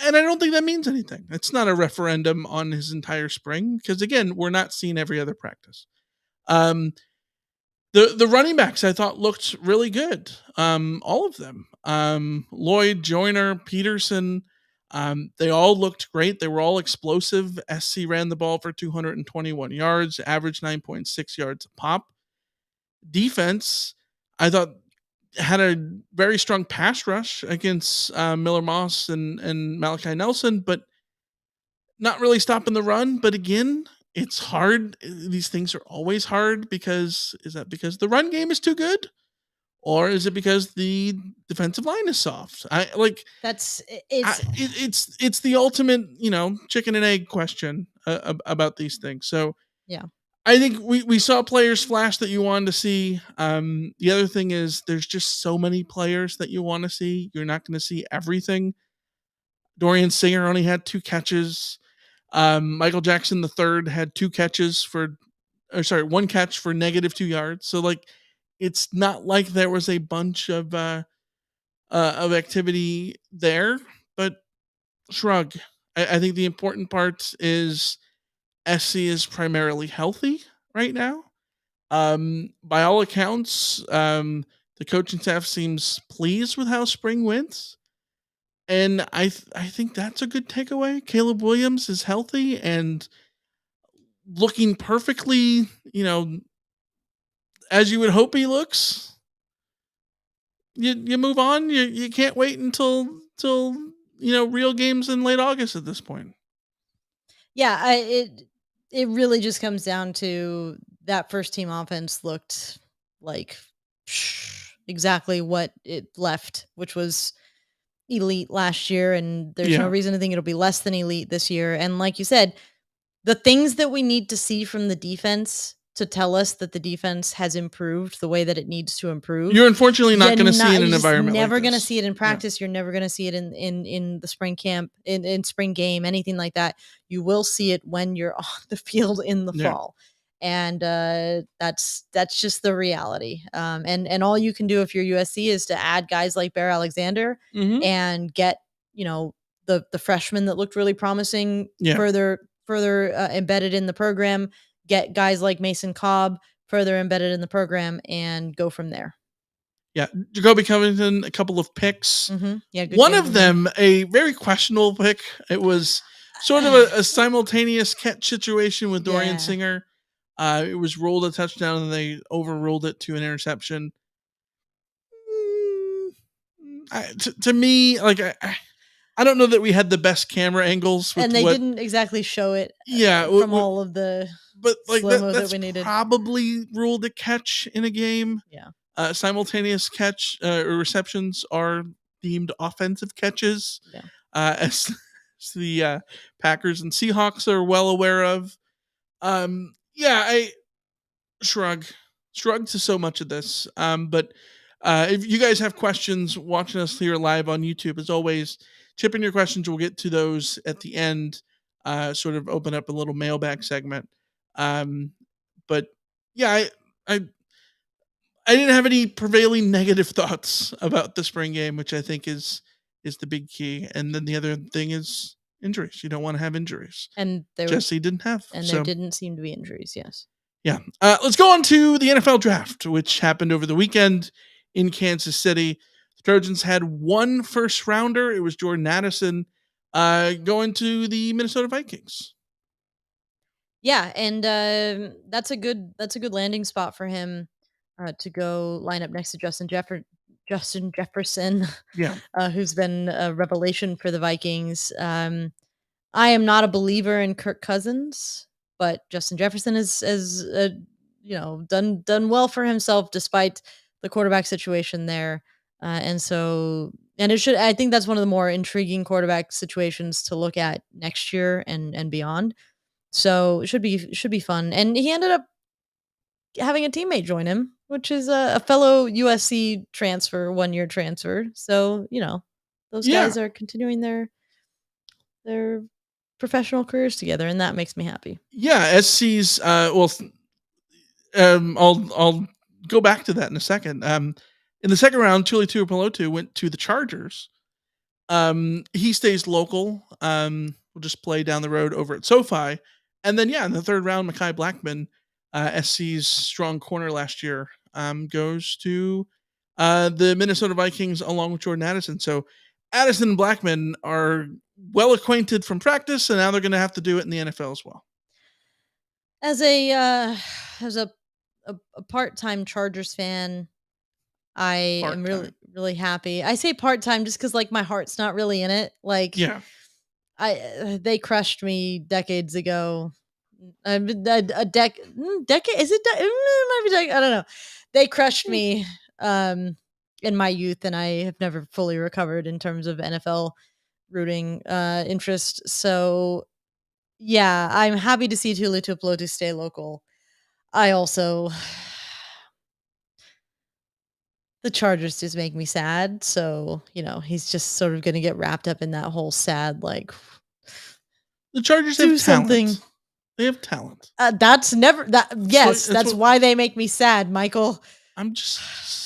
And I don't think that means anything. It's not a referendum on his entire spring because, again, we're not seeing every other practice. The running backs I thought looked really good. All of them. Lloyd, Joyner, Peterson. They all looked great. They were all explosive. SC ran the ball for 221 yards, averaged 9.6 yards a pop. Defense, I thought, had a very strong pass rush against Miller Moss and Malachi Nelson, but not really stopping the run. But again, it's hard. These things are always hard because is that because the run game is too good? Or is it because the defensive line is soft? It's the ultimate, chicken and egg question about these things. So yeah, I think we saw players flash that you wanted to see. The other thing is there's just so many players that you want to see. You're not going to see everything. Dorian Singer only had 2 catches. Michael Jackson III had 1 catch for -2 yards. So it's not like there was a bunch of activity there, but shrug. I think the important part is SC is primarily healthy right now. By all accounts, the coaching staff seems pleased with how spring went. And I think that's a good takeaway. Caleb Williams is healthy and looking perfectly, as you would hope he looks. You move on. You can't wait until real games in late August at this point. Yeah, it really just comes down to that first team offense looked like exactly what it left, which was elite last year, and there's no reason to think it'll be less than elite this year. And like you said, the things that we need to see from the defense to tell us that the defense has improved the way that it needs to improve. You're unfortunately not going to see in an environment never like going to this. see it in practice. You're never going to see it in the spring camp, in spring game, anything like that. You will see it when you're on the field in the fall. And that's just the reality. And all you can do if you're USC is to add guys like Bear Alexander and get, the freshmen that looked really promising further embedded in the program, get guys like Mason Cobb further embedded in the program, and go from there. Yeah, Jacoby Covington, a couple of picks. Yeah, good one of them, a very questionable pick. It was sort of a simultaneous catch situation with Dorian Singer. It was ruled a touchdown, and they overruled it to an interception. To me, I don't know that we had the best camera angles, and they didn't exactly show it. From all of the slow-mo that we needed. Probably ruled a catch in a game. Yeah. Simultaneous catch receptions are deemed offensive catches, as the Packers and Seahawks are well aware of. I shrug to so much of this. But if you guys have questions watching us here live on YouTube, as always, chip in your questions. We'll get to those at the end. Sort of open up a little mailbag segment. But yeah, I didn't have any prevailing negative thoughts about the spring game, which I think is the big key. And then the other thing is injuries. You don't want to have injuries. And Jesse didn't have. And there didn't seem to be injuries, yes. Yeah. Let's go on to the NFL draft, which happened over the weekend in Kansas City. The Trojans had 1 first rounder. It was Jordan Addison going to the Minnesota Vikings. Yeah, and that's a good landing spot for him to go line up next to Justin Jefferson, who's been a revelation for the Vikings. I am not a believer in Kirk Cousins, but Justin Jefferson has done well for himself despite the quarterback situation there. I think that's one of the more intriguing quarterback situations to look at next year and beyond. So it should be fun. And he ended up having a teammate join him, which is a fellow USC transfer, 1-year transfer. So, those guys are continuing their professional careers together, and that makes me happy. Yeah, SC's I'll go back to that in a second. In the second round, Tuli Tuipulotu went to the Chargers. He stays local. We'll just play down the road over at SoFi. And then, in the third round, Mekhi Blackman, SC's strong corner last year, goes to the Minnesota Vikings along with Jordan Addison. So Addison and Blackman are well acquainted from practice, and now they're going to have to do it in the NFL as well. As a part-time Chargers fan, I am really happy. I say part-time just because like my heart's not really in it. Like, yeah, they crushed me decades ago. A decade is it? It might be I don't know. They crushed me in my youth, and I have never fully recovered in terms of NFL rooting interest. So yeah, I'm happy to see Tuli Tuipulotu stay local. I also the Chargers just make me sad. So, he's just sort of going to get wrapped up in that whole sad, like, the Chargers do have something. talent. They have talent. That's never that. Yes, that's why they make me sad, Michael. I'm just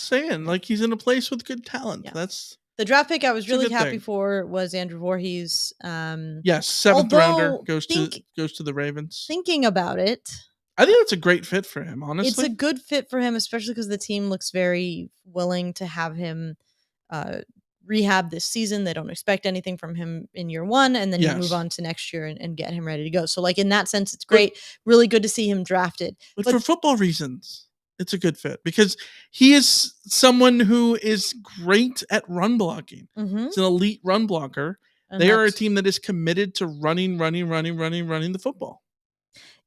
saying, like, he's in a place with good talent. Yeah. That's the draft pick I was really happy thing. for was Andrew Voorhees. Yes, 7th rounder goes to the Ravens. Thinking about it, I think that's a great fit for him, honestly. It's a good fit for him, especially because the team looks very willing to have him rehab this season. They don't expect anything from him in year one, and then you move on to next year and get him ready to go. So, like, in that sense, it's great. Really good to see him drafted. But for football reasons, it's a good fit because he is someone who is great at run blocking. Mm-hmm. He's an elite run blocker. And they are a team that is committed to running the football.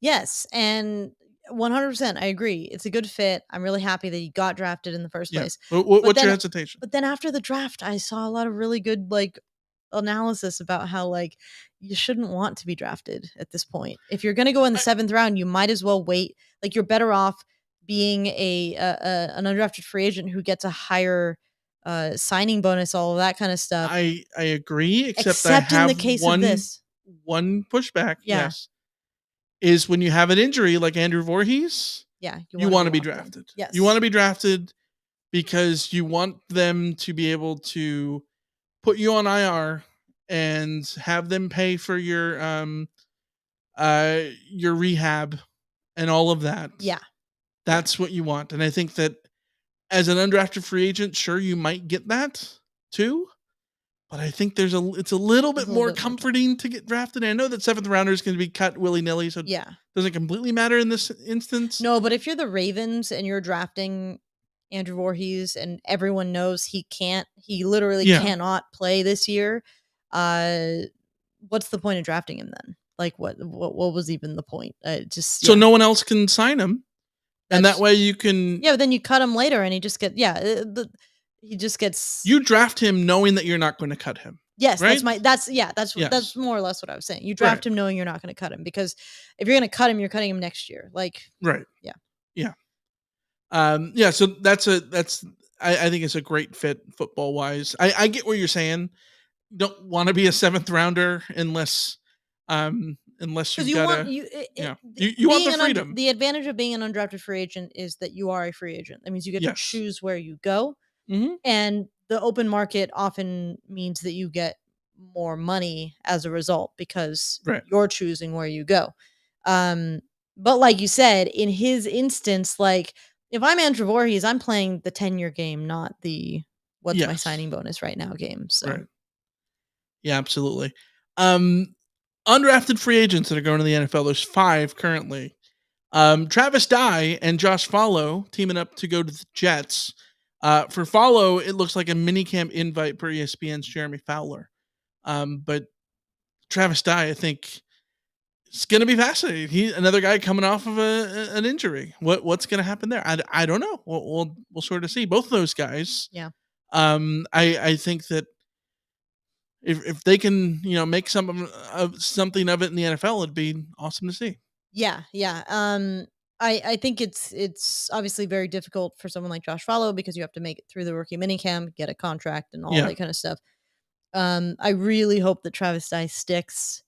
Yes, and 100%, I agree. It's a good fit. I'm really happy that he got drafted in the first place. What's your hesitation? But then after the draft, I saw a lot of really good analysis about how you shouldn't want to be drafted at this point. If you're going to go in the 7th round, you might as well wait. Like, you're better off being an undrafted free agent who gets a higher signing bonus, all of that kind of stuff. I agree, except I have in the case of this. One pushback. Yeah. Yes. Is when you have an injury like Andrew Voorhees, you want to be drafted. Yes. You want to be drafted because you want them to be able to put you on IR and have them pay for your rehab and all of that. Yeah. That's what you want. And I think that as an undrafted free agent, sure, you might get that too. But I think it's a little bit more comforting to get drafted. And I know that 7th rounder is going to be cut willy-nilly, so it doesn't completely matter in this instance. No, but if you're the Ravens and you're drafting Andrew Voorhees and everyone knows he literally cannot play this year, what's the point of drafting him then? Like, what was even the point? So no one else can sign him, and that way you can. Yeah, but then you cut him later, and he just he just gets. You draft him knowing that you're not going to cut him. Yes, right? that's more or less what I was saying. You draft him knowing you're not going to cut him, because if you're going to cut him, you're cutting him next year. Like, right. Yeah. Yeah. So I think it's a great fit football wise. I get what you're saying. You don't want to be a 7th rounder unless you've got you want the freedom. The advantage of being an undrafted free agent is that you are a free agent. That means you get to choose where you go. Mm-hmm. And the open market often means that you get more money as a result because you're choosing where you go. But like you said, in his instance, like, if I'm Andrew Voorhees, I'm playing the 10-year game, not the what's my signing bonus right now game. So, right. Yeah, absolutely. Undrafted free agents that are going to the NFL. There's 5 currently. Travis Dye and Josh Follow teaming up to go to the Jets. For Follow, it looks like a minicamp invite per ESPN's Jeremy Fowler. But Travis Dye, I think, it's going to be fascinating. He's another guy coming off of an injury. What's going to happen there? I don't know. We'll sort of see. Both of those guys. Yeah. I think that if they can, make something of it in the NFL, it'd be awesome to see. Yeah. I think it's obviously very difficult for someone like Josh Follow because you have to make it through the rookie minicamp, get a contract, and all that kind of stuff. I really hope that Travis Dye sticks.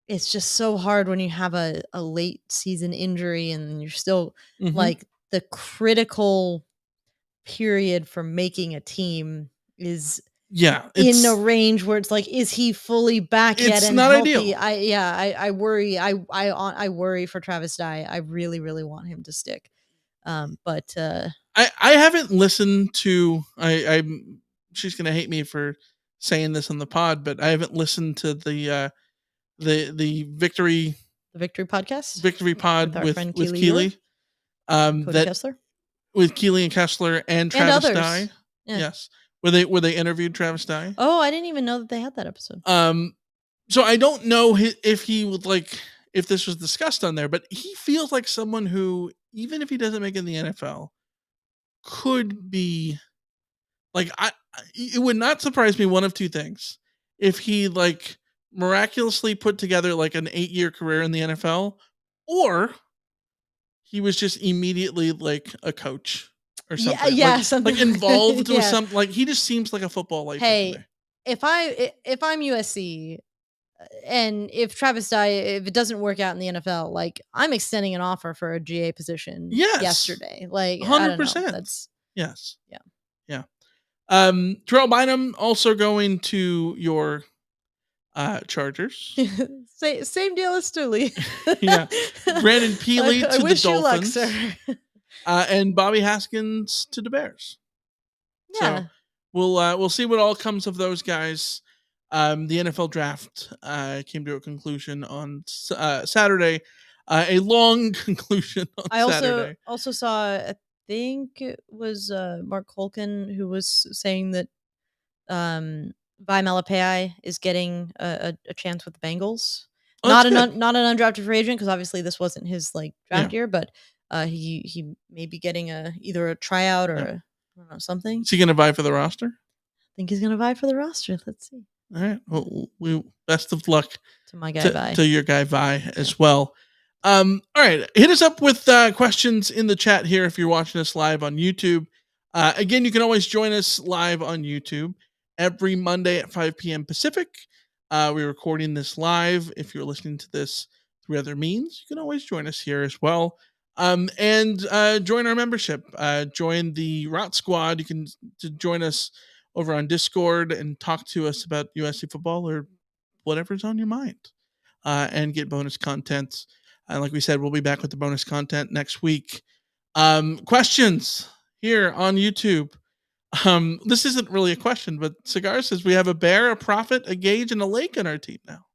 It's just so hard when you have a late season injury and you're still like the critical period for making a team is in a range where it's like, is he fully back yet? It's and not healthy? ideal. I worry. I worry for Travis Dye. I really, really want him to stick. But I haven't listened to. She's gonna hate me for saying this on the pod, but I haven't listened to the victory The Victory Podcast. victory pod our with friend Keely. Cody That Kessler. with Keely and Kessler and Travis others. Dye. Yeah. Yes, where they interviewed Travis Dye. Oh, I didn't even know that they had that episode. So I don't know if he would if this was discussed on there, but he feels like someone who, even if he doesn't make it in the NFL, could be it would not surprise me one of two things. If he miraculously put together an 8-year career in the NFL, or he was just immediately a coach or something. Yeah, something involved yeah. with something. He just seems like a football lifer. Hey, if I'm USC and if Travis Dye, if it doesn't work out in the NFL, I'm extending an offer for a GA position yesterday. 100%. That's yes. Yeah. Terrell Bynum also going to your Chargers. Same deal as Stooley. Yeah. Brandon Peely to I wish the you luck, Dolphins. sir. And Bobby Haskins to the Bears. Yeah. So we'll see what all comes of those guys. The NFL draft came to a conclusion on Saturday. A long conclusion on Saturday. I also saw, I think it was Mark Holkin who was saying that Vi Malapai is getting a chance with the Bengals. Oh, not an undrafted free agent, because obviously this wasn't his draft year, but he may be getting either a tryout or I don't know, something. Is he going to vie for the roster? I think he's going to vie for the roster. Let's see. All right. Well, best of luck to my guy Vi. To your guy Vi as well. All right. Hit us up with questions in the chat here if you're watching us live on YouTube. Again, you can always join us live on YouTube every Monday at 5 p.m. Pacific. We're recording this live. If you're listening to this through other means, you can always join us here as well. And join our membership. Join the Route Squad. You can join us over on Discord and talk to us about USC football or whatever's on your mind, and get bonus content. And like we said, we'll be back with the bonus content next week. Questions here on YouTube. This isn't really a question, but Cigar says we have a bear, a prophet, a gauge, and a lake on our team now.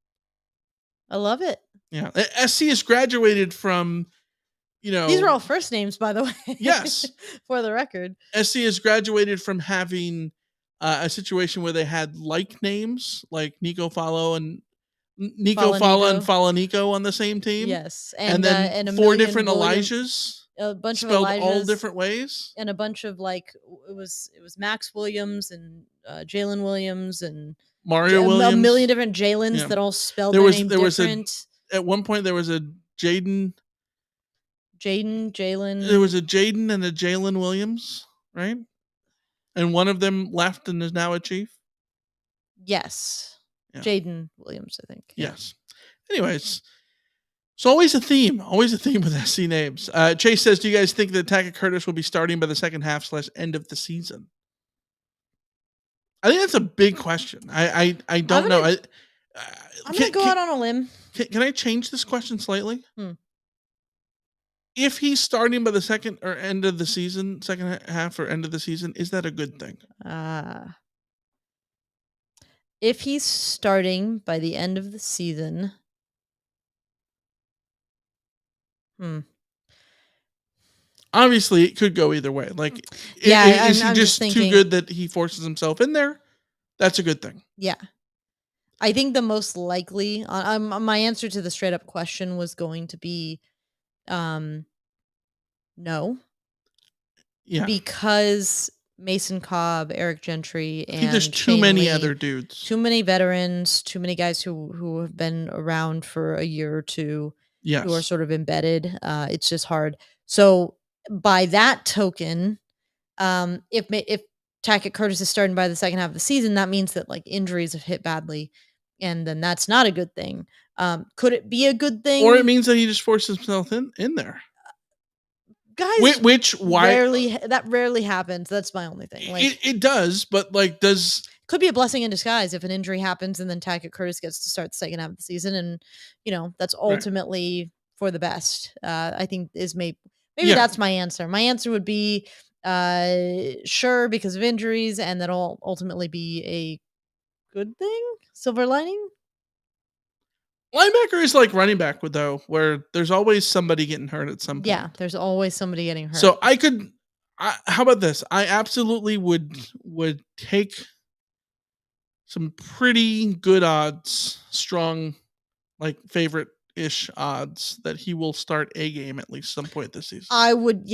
I love it. Yeah. SC has graduated from, these are all first names, by the way. Yes. For the record. SC has graduated from having a situation where they had names like Nico Fala and Nico on the same team. Yes. And then and 4 different Elijahs. A bunch spelled of Elijahs, all different ways, and a bunch of it was Max Williams and Jalen Williams and Mario Williams, a million different Jalens that all spelled their name different. At one point there was a Jalen. There was a Jaden and a Jalen Williams, right? And one of them left and is now a chief. Yes, Jaden Williams, I think. Yes. Anyways. So always a theme with SC names. Chase says, do you guys think that Tackett Curtis will be starting by the second half / end of the season? I think that's a big question. I don't know. I'm going to go out on a limb. Can I change this question slightly? If he's starting by the second half or end of the season, is that a good thing? If he's starting by the end of the season... Obviously, it could go either way. Is he just too good that he forces himself in there? That's a good thing. Yeah. I think the most likely, my answer to the straight up question was going to be no. Yeah. Because Mason Cobb, Eric Gentry, and there's too many other dudes. Too many veterans, too many guys who have been around for a year or two. Yes. Who are sort of embedded. It's just hard. So by that token, if Tackett Curtis is starting by the second half of the season, that means that injuries have hit badly, and then that's not a good thing. Could it be a good thing? Or it means that he just forces himself in there. Guys, that rarely happens. That's my only thing. It does, but could be a blessing in disguise if an injury happens and then Tackett Curtis gets to start the second half of the season, and that's ultimately for the best. I think is maybe that's my answer. My answer would be Sure, because of injuries, and that'll ultimately be a good thing. Silver lining. Linebacker is like running back, though, where there's always somebody getting hurt at some point. Yeah, there's always somebody getting hurt. So how about this? I absolutely would take some pretty good odds, strong, like favorite-ish odds that he will start a game at least some point this season. I would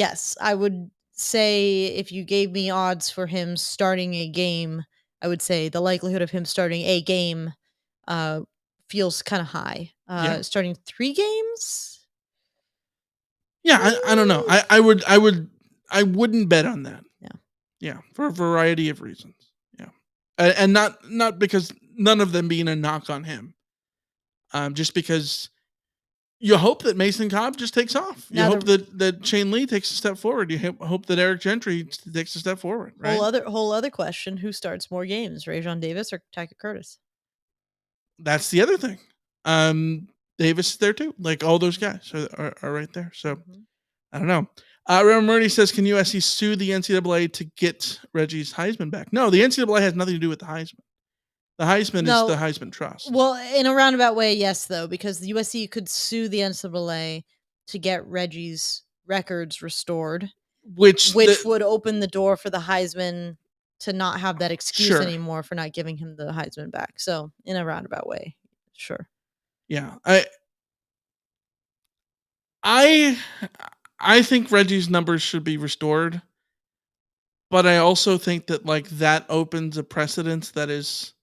say if you gave me odds for him starting a game, I would say the likelihood of him starting a game feels kind of high. Starting 3 games? Yeah, I don't know. I wouldn't bet on that. Yeah. Yeah, for a variety of reasons. Yeah. And not because none of them being a knock on him. Just because you hope that Mason Cobb just takes off. You hope that Shane Lee takes a step forward. You hope that Eric Gentry takes a step forward, right? Whole other question, who starts more games, Rajon Davis or Tackett Curtis? That's the other thing. Davis is there too. Like all those guys are right there. So I don't know. Reverend Murray says, can USC sue the NCAA to get Reggie's Heisman back? No, the NCAA has nothing to do with the Heisman. The Heisman is the Heisman Trust. Well, in a roundabout way, yes, though, because the USC could sue the NCAA to get Reggie's records restored, which would open the door for the Heisman to not have that excuse anymore for not giving him the Heisman back. So, in a roundabout way, sure. Yeah, I think Reggie's numbers should be restored, but I also think that like that opens a precedence that is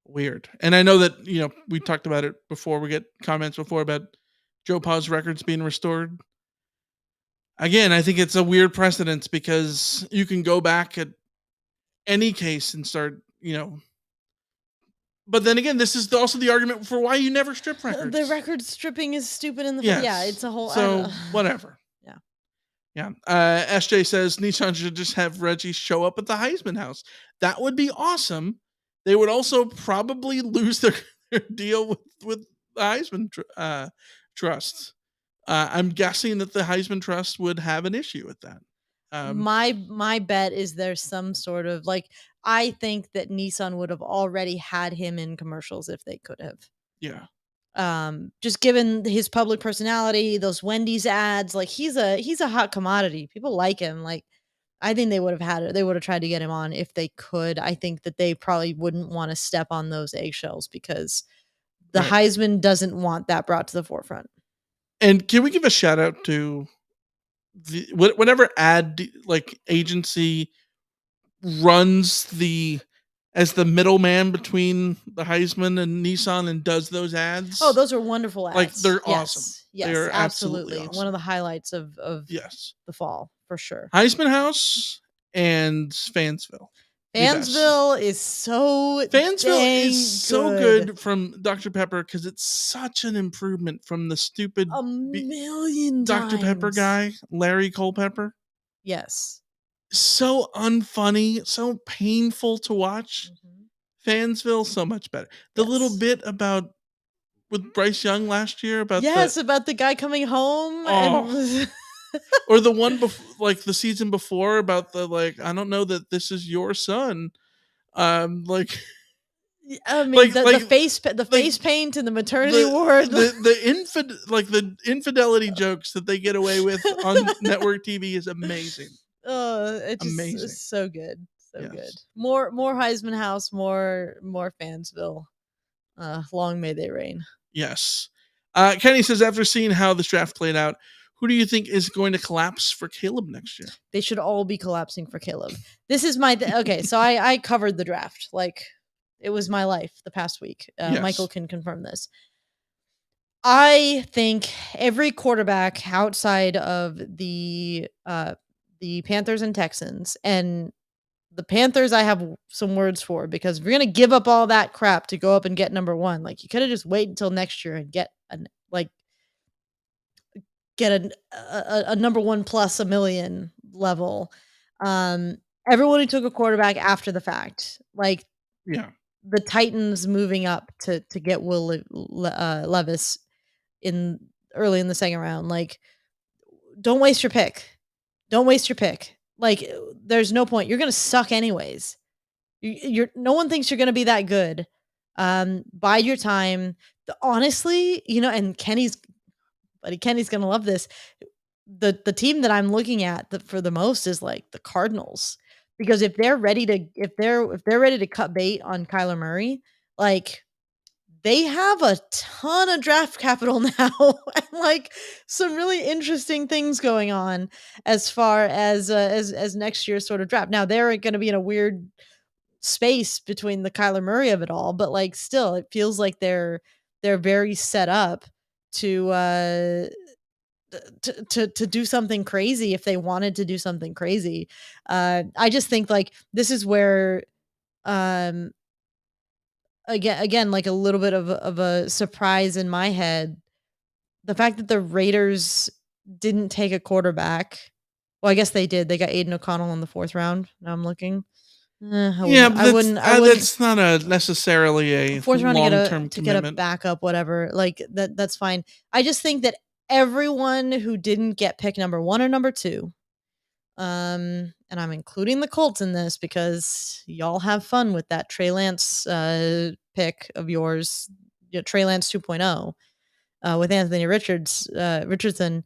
weird. And I know that, we talked about it before. We get comments before about Joe Pa's records being restored. Again, I think it's a weird precedence because you can go back at any case and start, But then again, this is also the argument for why you never strip records. The record stripping is stupid in the yeah, it's a whole whatever. Yeah. Yeah. SJ says Nissan should just have Reggie show up at the Heisman house. That would be awesome. They would also probably lose their deal with the Heisman Trust. I'm guessing that the Heisman Trust would have an issue with that. My bet is there's some sort of I think that Nissan would have already had him in commercials if they could have. Yeah. Just given his public personality, those Wendy's ads, he's a hot commodity. People like him. I think they would have had it. They would have tried to get him on if they could. I think that they probably wouldn't want to step on those eggshells because the Heisman doesn't want that brought to the forefront. And can we give a shout out to whatever ad agency runs as the middleman between the Heisman and Nissan and does those ads? Oh, those are wonderful ads. They're awesome. Yes, they're absolutely. awesome. One of the highlights of the fall for sure. Heisman House and Fansville. Fansville is so good from Dr. Pepper because it's such an improvement from the stupid a million Dr. Pepper guy, Larry Culpepper. Yes. So unfunny, so painful to watch. Fansville, so much better. The little bit with Bryce Young last year about about the guy coming home and or the one the season before about the I don't know that this is your son. I mean the face paint in the maternity ward. The infidelity jokes that they get away with on network TV is amazing. It's amazing. So good. So good. More Heisman House, more Fansville. Long may they reign. Yes. Kenny says, after seeing how this draft played out, who do you think is going to collapse for Caleb next year? They should all be collapsing for Caleb. This is my okay. So I covered the draft. It was my life the past week. Michael can confirm this. I think every quarterback outside of the Panthers and Texans, and the Panthers I have some words for, because if you're going to give up all that crap to go up and get number 1, you could have just waited until next year and get a number 1 plus a million level. Everyone who took a quarterback after the fact, the Titans moving up to get Will Levis early in the second round. Don't waste your pick. Don't waste your pick. like there's no point. You're going to suck anyways. No one thinks you're going to be that good. Bide your time. Honestly, and Kenny's going to love this. The team that I'm looking at for the most is like the Cardinals, because if they're ready to cut bait on Kyler Murray, like they have a ton of draft capital now and like some really interesting things going on as far as next year's sort of draft. Now they're going to be in a weird space between the Kyler Murray of it all, but like still it feels like they're very set up to do something crazy if they wanted to do something crazy. I just think like this is where again like a little bit of a surprise in my head, the fact that the Raiders didn't take a quarterback. Well, I guess they did. They got Aiden O'Connell in the 4th round. Now I'm looking. I wouldn't. That's not necessarily a 4th round long-term to get a backup, whatever. Like that's fine. I just think that everyone who didn't get pick number 1 or number 2, and I'm including the Colts in this because y'all have fun with that Trey Lance pick of yours, Trey Lance 2.0 with Anthony Richardson.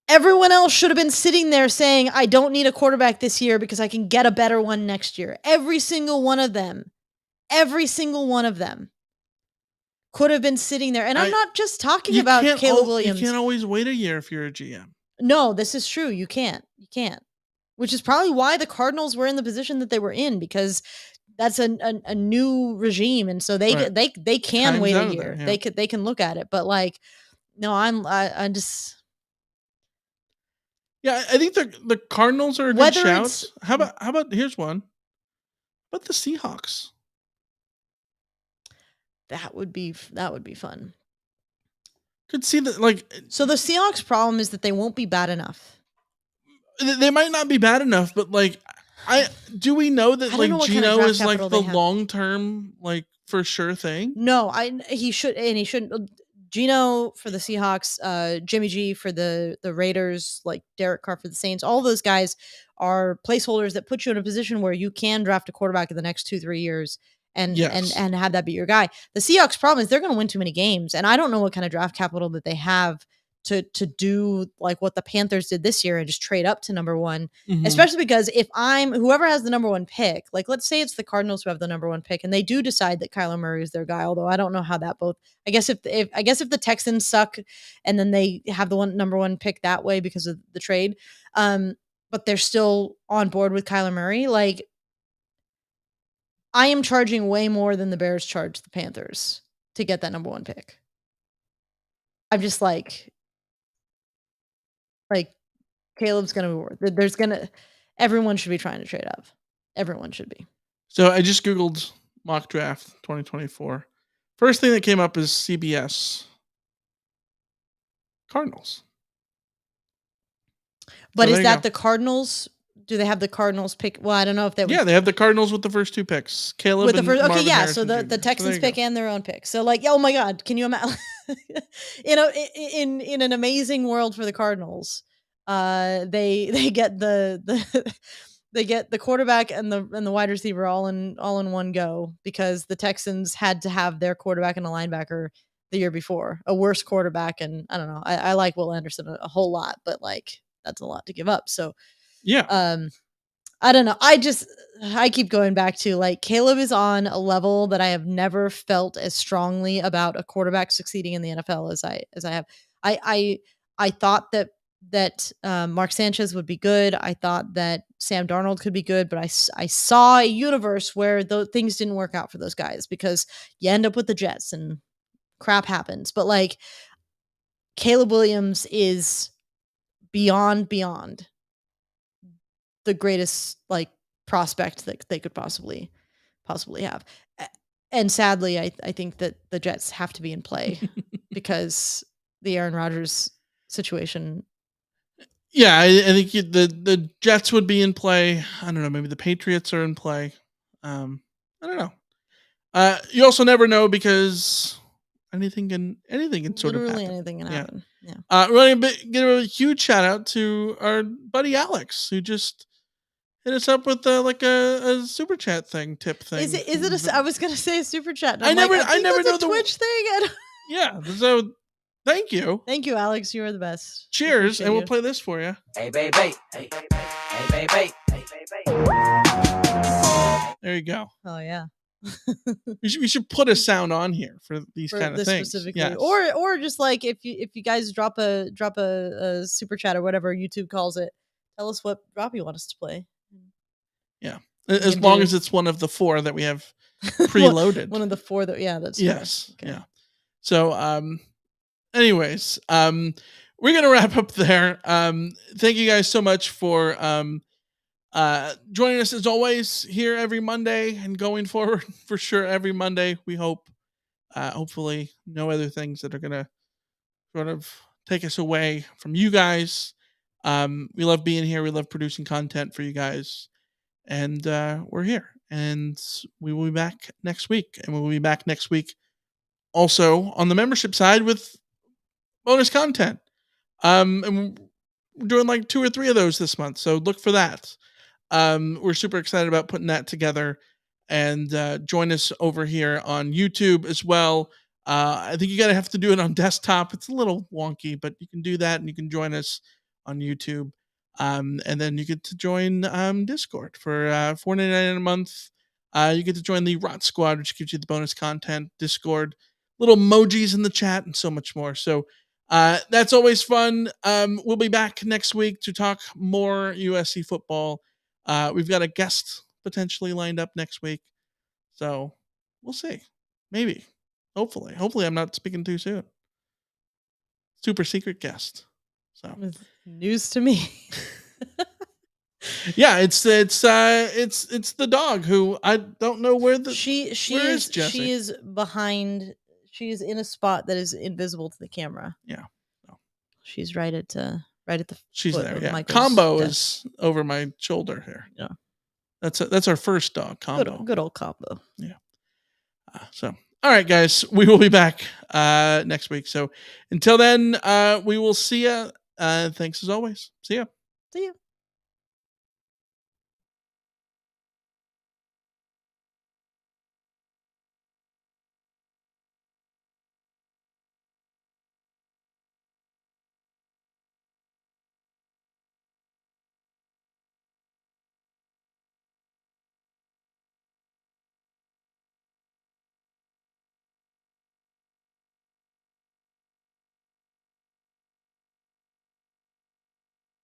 Everyone else should have been sitting there saying, I don't need a quarterback this year because I can get a better one next year. Every single one of them could have been sitting there. And I'm not just talking about Caleb Williams. You can't always wait a year if you're a GM. No, this is true. You can't. Which is probably why the Cardinals were in the position that they were in, because that's a new regime. And so they can Time's wait a out of year. there, yeah. They can look at it. But like, no, I'm just... Yeah, I think the Cardinals are a good shout. How about here's one. How about the Seahawks? That would be fun. Could see that, like. So the Seahawks' problem is that they won't be bad enough. They might not be bad enough, but like, do we know that like Geno is like the long term like for sure thing? No, he shouldn't. Geno for the Seahawks, Jimmy G for the Raiders, like Derek Carr for the Saints. All those guys are placeholders that put you in a position where you can draft a quarterback in the next 2-3 years and have that be your guy. The Seahawks' problem is they're going to win too many games, and I don't know what kind of draft capital that they have to do like what the Panthers did this year and just trade up to number 1, especially because if I'm whoever has the number 1 pick, like let's say it's the Cardinals who have the number 1 pick and they do decide that Kyler Murray is their guy, although I don't know how that I guess if the Texans suck and then they have the number 1 pick that way because of the trade, but they're still on board with Kyler Murray, like I am charging way more than the Bears charged the Panthers to get that number 1 pick. I'm just like Caleb's going to be worth. Everyone should be trying to trade up. Everyone should be. So I just Googled mock draft 2024. First thing that came up is CBS Cardinals. But is that the Cardinals? Do they have the Cardinals pick? Well, I don't know if that. Yeah, they have the Cardinals with the first 2 picks. Caleb with the first. Okay, yeah. Harrison So the Texans pick and their own pick. So like, oh my God, can you imagine? In an amazing world for the Cardinals, they get they get the quarterback and the wide receiver all in one go, because the Texans had to have their quarterback and a linebacker the year before, a worse quarterback. And I don't know. I like Will Anderson a whole lot, but like that's a lot to give up. So yeah. I don't know. I keep going back to like Caleb is on a level that I have never felt as strongly about a quarterback succeeding in the NFL as I have. I thought that Mark Sanchez would be good. I thought that Sam Darnold could be good, but I saw a universe where things didn't work out for those guys because you end up with the Jets and crap happens. But like Caleb Williams is beyond the greatest like prospect that they could possibly have. And sadly, I think that the Jets have to be in play because the Aaron Rodgers situation. Yeah, I think the Jets would be in play. I don't know. Maybe the Patriots are in play. I don't know. You also never know because anything can sort Literally of happen. anything can happen. Yeah. Really give a huge shout out to our buddy Alex, who just hit us up with a super chat tip thing. Is it I was gonna say a super chat. I never know know the Twitch thing. Yeah. So thank you. Thank you, Alex. You are the best. Cheers, and we'll play this for you. Hey, baby. Hey, baby. There you go. Oh yeah. We should put a sound on here for these kind of things. Specifically. Yes. Or just like if you guys drop a super chat or whatever YouTube calls it, tell us what drop you want us to play. Yeah. As long as it's one of the 4 that we have preloaded. one of the 4 that that's yes. okay. Yeah. So anyways, we're gonna wrap up there. Thank you guys so much for joining us as always here every Monday and going forward for sure every Monday. We hope hopefully no other things that are gonna sort of take us away from you guys. We love being here. We love producing content for you guys, and we're here, and we will be back next week, and we'll be back next week also on the membership side with bonus content. And we're doing like 2 or 3 of those this month, so look for that. We're super excited about putting that together, and join us over here on YouTube as well. I think you have to do it on desktop. It's a little wonky, but you can do that, and you can join us on YouTube. And then you get to join Discord for $4.99 a month. You get to join the Rot Squad, which gives you the bonus content, Discord, little emojis in the chat, and so much more. So that's always fun. We'll be back next week to talk more USC football. We've got a guest potentially lined up next week, so we'll see. Maybe, hopefully, I'm not speaking too soon. Super secret guest. So news to me. Yeah, it's the dog who I don't know where the she is Jessie? She is behind. She is in a spot that is invisible to the camera. Yeah, she's right at the. She's foot there. of Yeah, Michael's Combo desk. is over my shoulder here. Yeah, that's our first dog, Combo. Good old Combo. Yeah. So, all right, guys, we will be back next week. So until then, we will see ya. Thanks as always. See ya. See ya.